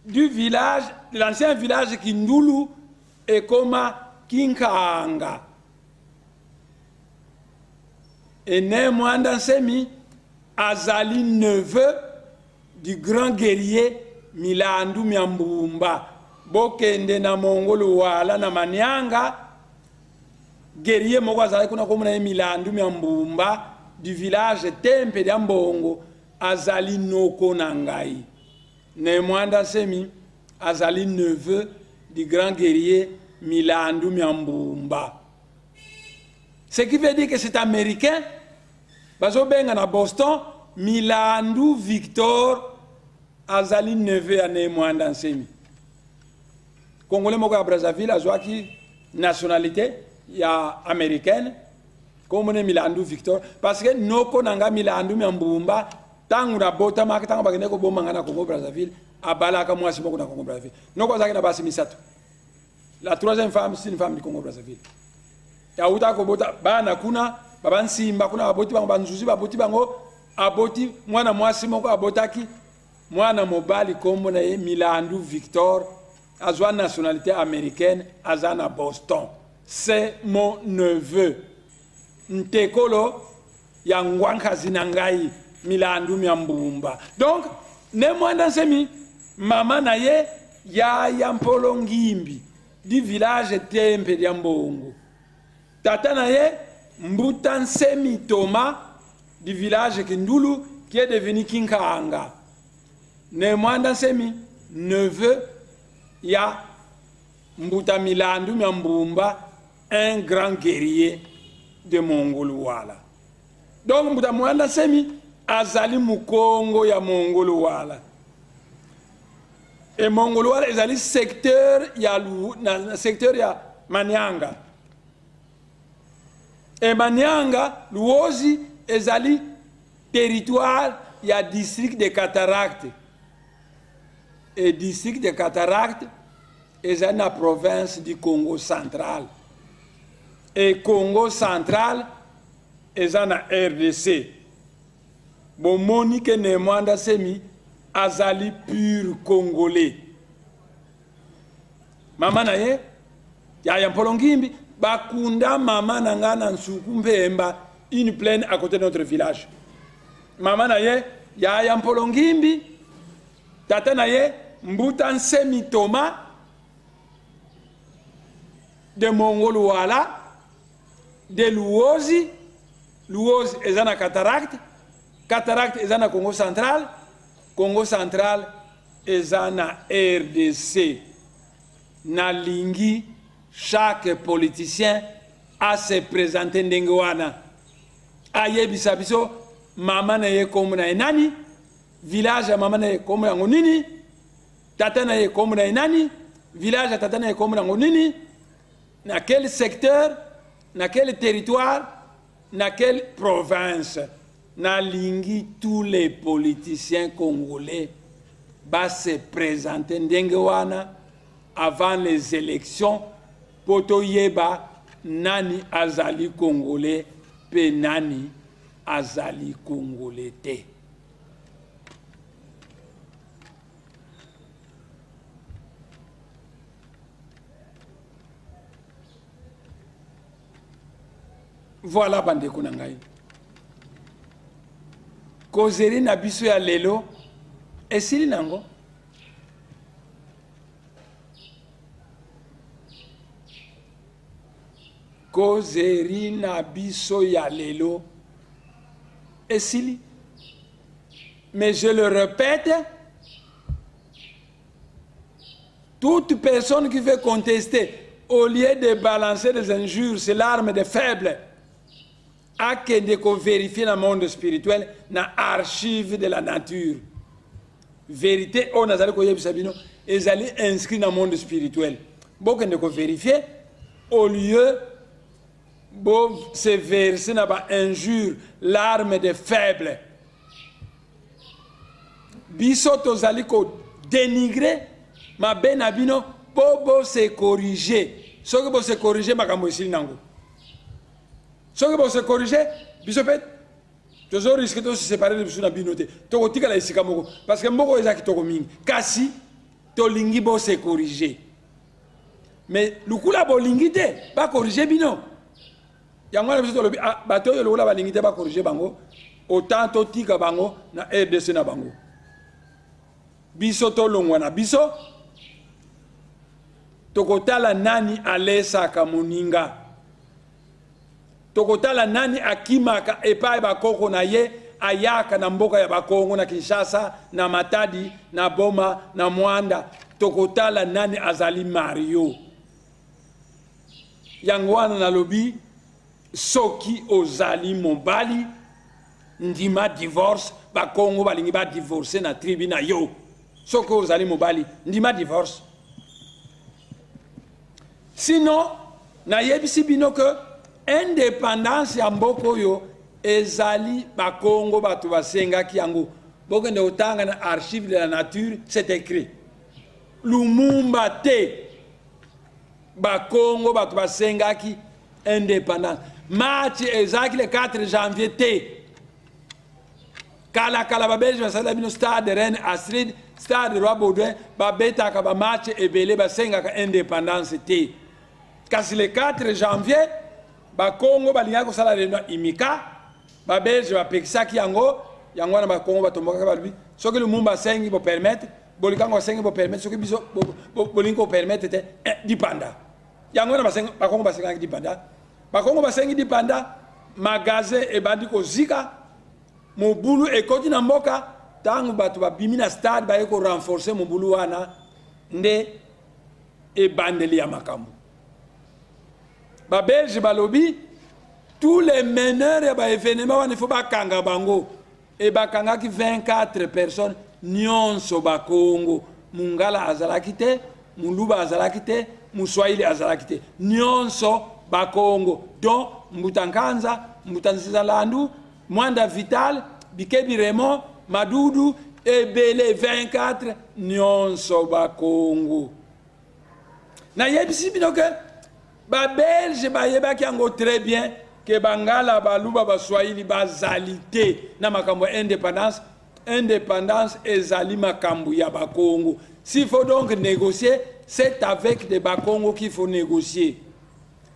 du village, de l'ancien village Kindulu et Koma Kinkanga. Et né Mwanda Nsemi azali neveu du grand guerrier Milandu Miambumba. Bokende na Mongolo wala na Manianga. Guerrier moko azali kuna komona Milandu Miambumba du village Tempe dia Mbongo. Azali Noko Nangai. Ne Mwanda Nsemi azali neveu du grand guerrier Milandu Miambumba. Ce qui veut dire que c'est américain. Bazo benga na Boston, Milandu Victor azali neveu à Ne Mwanda Nsemi. Congolais moko ya Brazzaville azwaki nationalité ya américaine. Comme Milandu Victor. Parce que Noko Nanga Milandu Miambumba tangu na bota maka tangu bagene ko bomanga na Congo Brazzaville abala ka mwasi moko na Congo Brazzaville. Noko azaki na basi misato. La troisième femme c'est une femme du Congo Brazzaville. Ya uta ko bota bana kuna baba nsimba kuna aboti bango banzuzi baboti bango aboti mwana mwasi moko abotaki mwana mobali kombo na ye Milandu Victor azwa nationalité américaine azana Boston. C'est mon neveu. Ntekolo ya ngwanka zinangai Milandu Miambumba. Donc, ne Mwanda Nsemi, maman na ye, ya Mpolo Ngimbi, du village Tempe dia Mbongo. Tata na ye, Mbuta Nsemi Thomas, du village Kindulu, qui est devenu Kinkanga. Nemwanda Semi, neveu, il y a Mbuta Milandu Mbumba, un grand guerrier de Mongoluwala. Donc Mbuta Mwanda Semi, azali Mukongo ya Mongoluwala. Et Mongoluwala, ezali secteur ya Manyanga. Et Manyanga, Luozi, ezali territoire, il y a district de Cataracte. Et district de Cataracte, ezali na province du Congo central. Et Congo central, ezali na RDC. Bon, Monique Nemwanda Semi, azali pur Congolais. Mama na ye, ya Mpolongimbi, bakunda mama nangana nsuku mpemba, une plaine à côté de notre village. Mama na ye, ya Mpolongimbi, tata na ye, Mbuta Nsemi Thomas, de Mongoluwala, de Luozi, Luozi ezana Cataracte, Cataracte ezana Congo central, Congo central ezana RDC. Nalingi, chaque politicien a se présenter ndengwana. Aye bisabiso, mama na ye komu na enani, village mama na ye komu na ngonini, tata na ye komu na enani, village tata na ye komu na ngonini, na quel secteur, na quel territoire, na quelle province. Nalingi, tous les politiciens congolais va se présenter ndengwana avant les élections poto yeba nani azali congolais pe nani azali congolais te. Voilà bandeko na ngai. Kozeri na biso ya lelo esili nango. Kozeri na biso ya lelo esili. Mais je le répète, toute personne qui veut contester, au lieu de balancer des injures, c'est l'arme des faibles. A que de vérifier dans le monde spirituel, dans l'archive de la nature. Vérité, on a inscrit dans le monde spirituel. Beaucoup de vérifier, au lieu de se verser dans l'injure, l'arme des faibles. Biso tozali ko dénigrer, ma benabino, bobo se corriger. Ce que se corriger, ma kamosili nango. Ce que se corriger, bisopet, tu risques de se séparer de bisou na binote. Toko tika la isika moko. Parce que moko ezaki toko mingi. Kasi, to lingi bo se corriger. Mais lukula bo lingi te, ba corriger bino. Yangwana biso tolobi, bato yo lukula ba lingi te ba corriger bango. Autant to tika bango na RDC na bango. Biso to longwana biso. Toko tala nani alesa kamuninga. Tokotala nani akimaka epai bakoko na ye ayaka na mboka ya bakongo na Kinshasa na Matadi na Boma na Mwanda. Tokotala nani azali Mario yangwana na lobi soki ozali mobali ndima divorce bakongo balingi ba divorcer na tribu na yo. Soki ozali mobali ndima divorce. Sinon na yebisi bino que indépendance ya mboko yo ezali bakongo batu basenga kiango boko ne otanga na archive de la nature c'est écrit Lumumba te bakongo batu basenga ki indépendance match ezaki le 4 janvier te kala babelge basala bino stade Reine Astrid stade Roi Baudouin babeta ka ba match ebele basenga ka indépendance te kasi le 4 janvier Bakongo balinga ko sala reno imika babelge bapekisaki yango na bakongo batomboka balbi soki Lumumba sengi bo permettre bolikango sengi bo permettre soki biso bolingo permettre te dipanda yango na bakongo basenga dipanda bakongo basengi dipanda magasin ebandi ko zika mobulu ekoti na mboka tangu batu babimi na stade baye ko renforcer mobulu wana nde e bandeli ya makambo ba belge balobi tous les meneurs ya ba événement wana faut bakanga bango e bakanga ki 24 personnes nyonso ba Congo mungala azalaki te muluba azalaki te muswahili azalaki te nyonso ba Congo donc Mbutankanza Mbutanzizalandu Mwanda Vital Bikebi Raymond Madudu ebele 24 nyonso ba Congo na yebisi bino ke ba belge ba yebaki yango très bien que bangala baluba ba swahili bazalité na makambo indépendance ezali makambo ya ba Congo. S'il faut donc négocier, c'est avec des Bakongo qu'il faut négocier.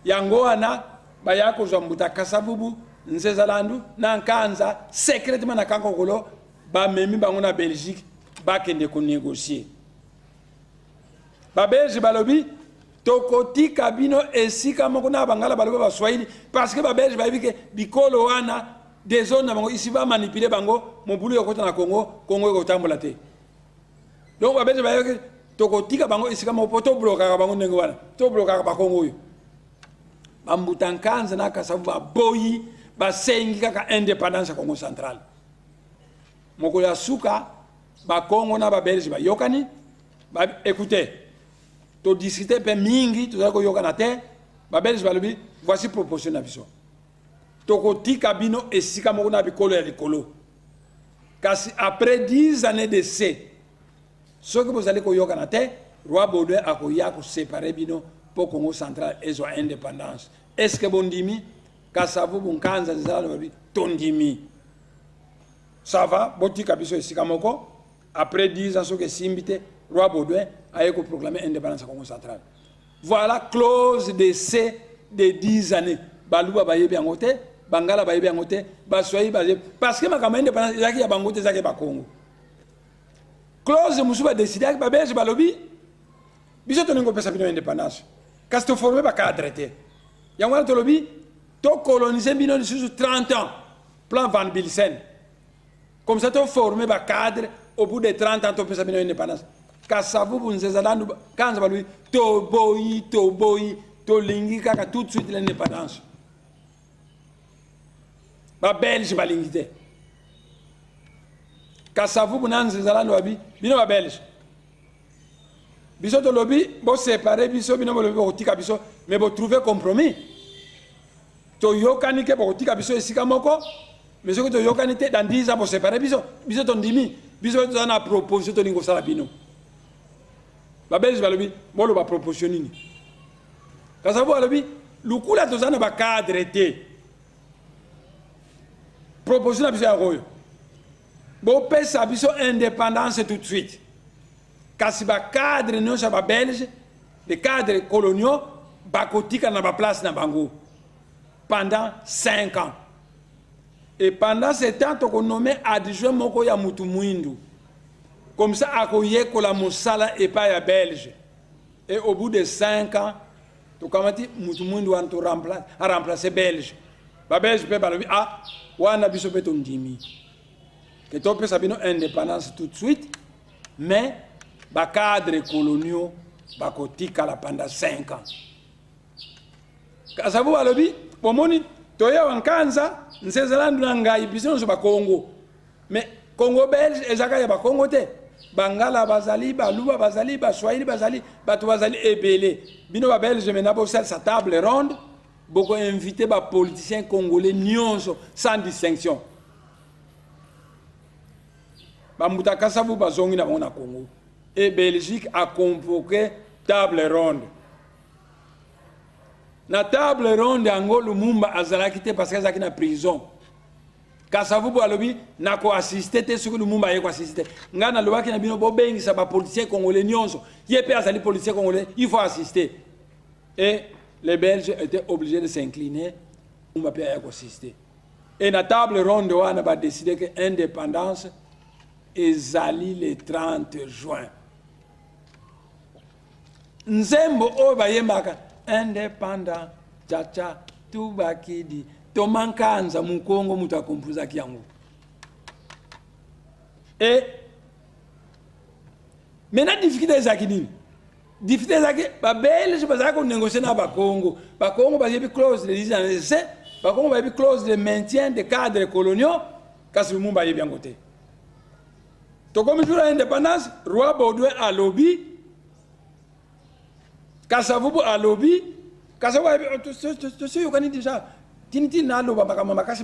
Yango ana bayako Mbuta Kasavubu Nzezalandu na Nkanza secrètement na Kankokolo ba memi bango na Belgique bakende ko négocier. Ba Belge balobi tokoti kabino esika moko na bangala baloba ba Swahili parce que ba Belge ba bike bikolo wana des zones na bango ici va manipuler bango mobulu yokota na Congo Congo tambola te. Donc ba Belge ba yoke tokoti ka bango esika moko to bloka bango ndenge wana to bloka ba Congo yo. Ba Mbutankanza na Kasavu ba boyi ba sengi kaka indépendance ya Congo central. Moko ya suka ba Congo na ba Belge ba yokani ba écoutez to discuter pe mingi to zako yokana te ba Belge ba lobi voici proposition na biso. Tokoti kabino esika moko na bikolo ya likolo. Kasi après 10 années de ce ce que vous allez koyokana te roi Baudouin akoya ko séparer bino pour Congo central et son indépendance. Est-ce que bondimi Kasavu Bunkanza zala babi tondimi ça va boti kabiso esika moko après 10 ans ce que simbite roi Baudouin a ko proclamer indépendance Congo central. Voilà clause de C de 10 années. Baluba bayebi angote bangala bayebi angote baswai bayebi parce que makama indépendance zaki ya bangote zaki ba Congo. Clause musuba décider ba belge balobi biso to ningo pesa bino indépendance. Kasi to formé ba cadre te. Yango to lobi to coloniser bino sur 30 ans. Plan Van Bilsen. Comme ça to formé ba cadre au bout de 30 ans to pesa bino indépendance. Kasavu bunzezalandu kanza balobi to boyi to lingi kaka tout de suite l'indépendance. Ba belge ba lingi te. Kasavu bunanzezalandu abi bino ba belge. Biso to lobby, bo séparer biso bino bo lobby bo tika biso, mais bo trouver compromis. To yokani ke bo tika biso esika moko, mais ce que to yokani te dans 10 ans bo séparer biso, biso to ndimi, biso to na proposition to ningo sala bino. Ba belge ba lobby, bo lo ba proposition nini. Kasavu ba lobby, lukula to zana ba cadre te. Proposition na biso ya royo. Bo pesa biso indépendance tout de suite. Kasi ba cadre non sa ba belge, les cadres coloniaux bakotika na ba place na bango pendant 5 ans. Et pendant ce temps to ko nommé adjoint moko ya mutu mwindu. Comme ça akoye ko la mosala et pas ya belge. Et au bout de 5 ans to kamati mutu mwindu an to remplacer belge. Ba belge pe balobi ah wana biso pe to ndimi. Que to pe sabino indépendance tout de suite mais ba cadre coloniaux bakotika la pendant 5 ans. Kasavu alobi pomoni toya wankanza nsezalandu na ngai biso so ba Congo. Mais Congo belge ezaka ya ba Congo te. Bangala bazali baluba bazali ba Swahili bazali batu bazali ebele. Bino ba belge menabo sa table ronde boko invité ba politiciens congolais nyonso sans distinction. Ba Mbuta Kasavu bazongi na mona Congo. Et Belgique a convoqué table ronde. Na table ronde yango Lumumba azalaki te parce que azalaki na prison. Kasavu alobi na ko assister te ce que Lumumba yeko assister. Ngana lobaki na bino bo bengisa ba policiers congolais nyonso. Yepé azali policiers congolais, il faut assister. Et les Belges étaient obligés de s'incliner. Lumumba pe yeko assister. Et na table ronde wana ba décider que indépendance ezali le 30 juin. Nzembo o bayembaka indépendant chacha tubakidi tomankanza mukongo mutakompuza kyangu Et maintenant, difficulté est qui difficulté est que les Belges vont négocier dans le Congo. Le Congo va avoir une clause de 10 ans. Le Congo va avoir une clause de maintien des cadres coloniaux. Quand le monde va bien côté. Donc, comme je dis l'indépendance, roi Baudouin a lobby. Kasavubu a lobby. Kasavubu, tu sais, on déjà. Tiniti na loba makasi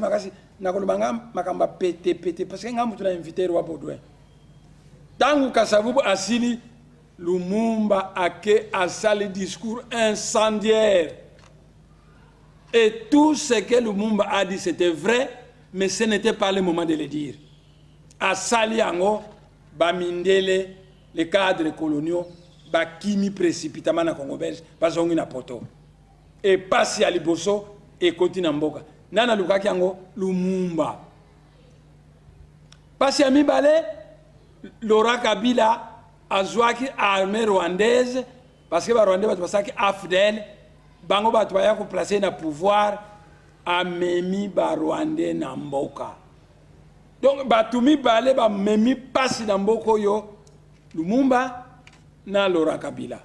na kolobanga makamba pété parce que ngamu tuna invité roi Baudouin. Tangu Kasavubu asili Lumumba a sali discours incendiaire. Et tout ce que Lumumba a dit c'était vrai, mais ce n'était pas le moment de le dire. A sali ango bamindele les cadres coloniaux bakimi précipitamment na Congo belge bazongi na poto. Et pasi à liboso et continue mboka. Nana lukaki ango Lumumba. Pasi à mibale Laurent Kabila azwaki armée rwandaise parce que les Rwandais batwasaki afdel bango batwaya ko placer na pouvoir amemi ba Rwandais na mboka. Donc batumi balé ba memi pasi na mboko yo Lumumba na Laurent Kabila.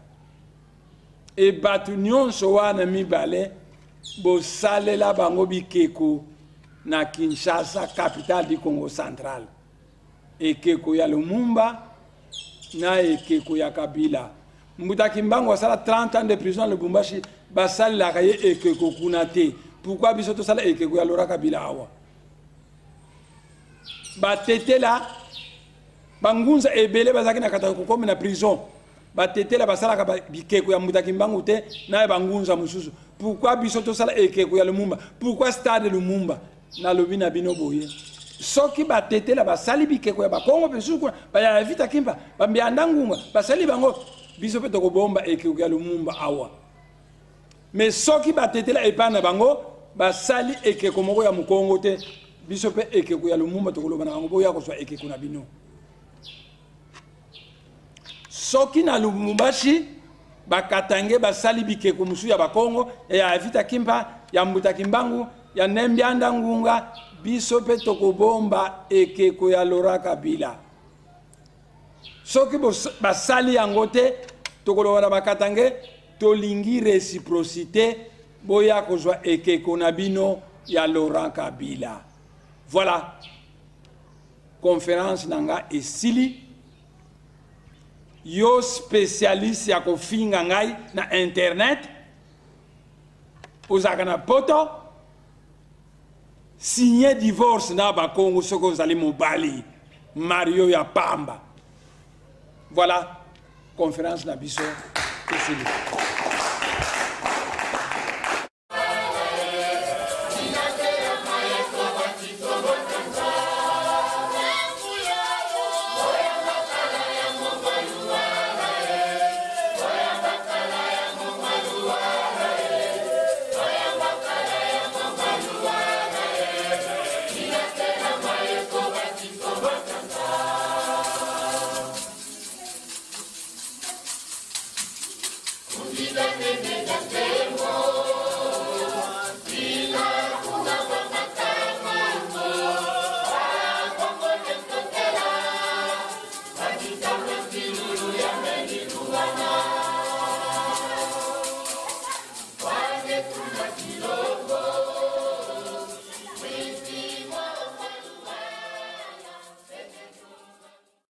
Et batu nyonso wana mibale bo salela bango bikeko na Kinshasa, capitale du Congo central. Et keko ya Lumumba na ekeko ya Kabila. Mbuta Kimbangu wasala 30 ans de prison à Lubumbashi, basali la kaye ekeko kunate. Pourquoi biso to sala ekeko ya Laurent Kabila awa? Batete la bangunza ebele bazaki na katako comme na prison. Batete la basala ka bikeko ya Mbuta Kimbangu te na bangunza mususu. Pourquoi biso to sala ekeko ya Lumumba? Pourquoi stade Lumumba na lobi na bino boye? Soki batete la basali bikeko ya bakongo pesuku ba ya vita kimba bambianda ngunga basali bango biso pe toko bomba ekeko ya Lumumba awa. Mais soki batete la epana bango basali ekeko moko ya mukongo te biso pe ekeko ya Lumumba toko loba na bango boya ko swa ekeko na bino. Soki na Lubumbashi bakatange basali bikeko musu ya bakongo ya vita kimba ya Mbuta Kimbangu ya Nembianda ngunga biso pe tokobomba ekeko ya Laurent Kabila. Soki basali yango te tokoloba bakatange tolingi réciprocité boya kozwa ekeko na bino ya Laurent Kabila. Voilà. Conférence nanga esili. Yo spécialiste ya kofinga ngai na internet. Ozaka na poto. Signer divorce na Bakongo soko zali mobali Mario ya Pamba. Voilà, conférence na biso.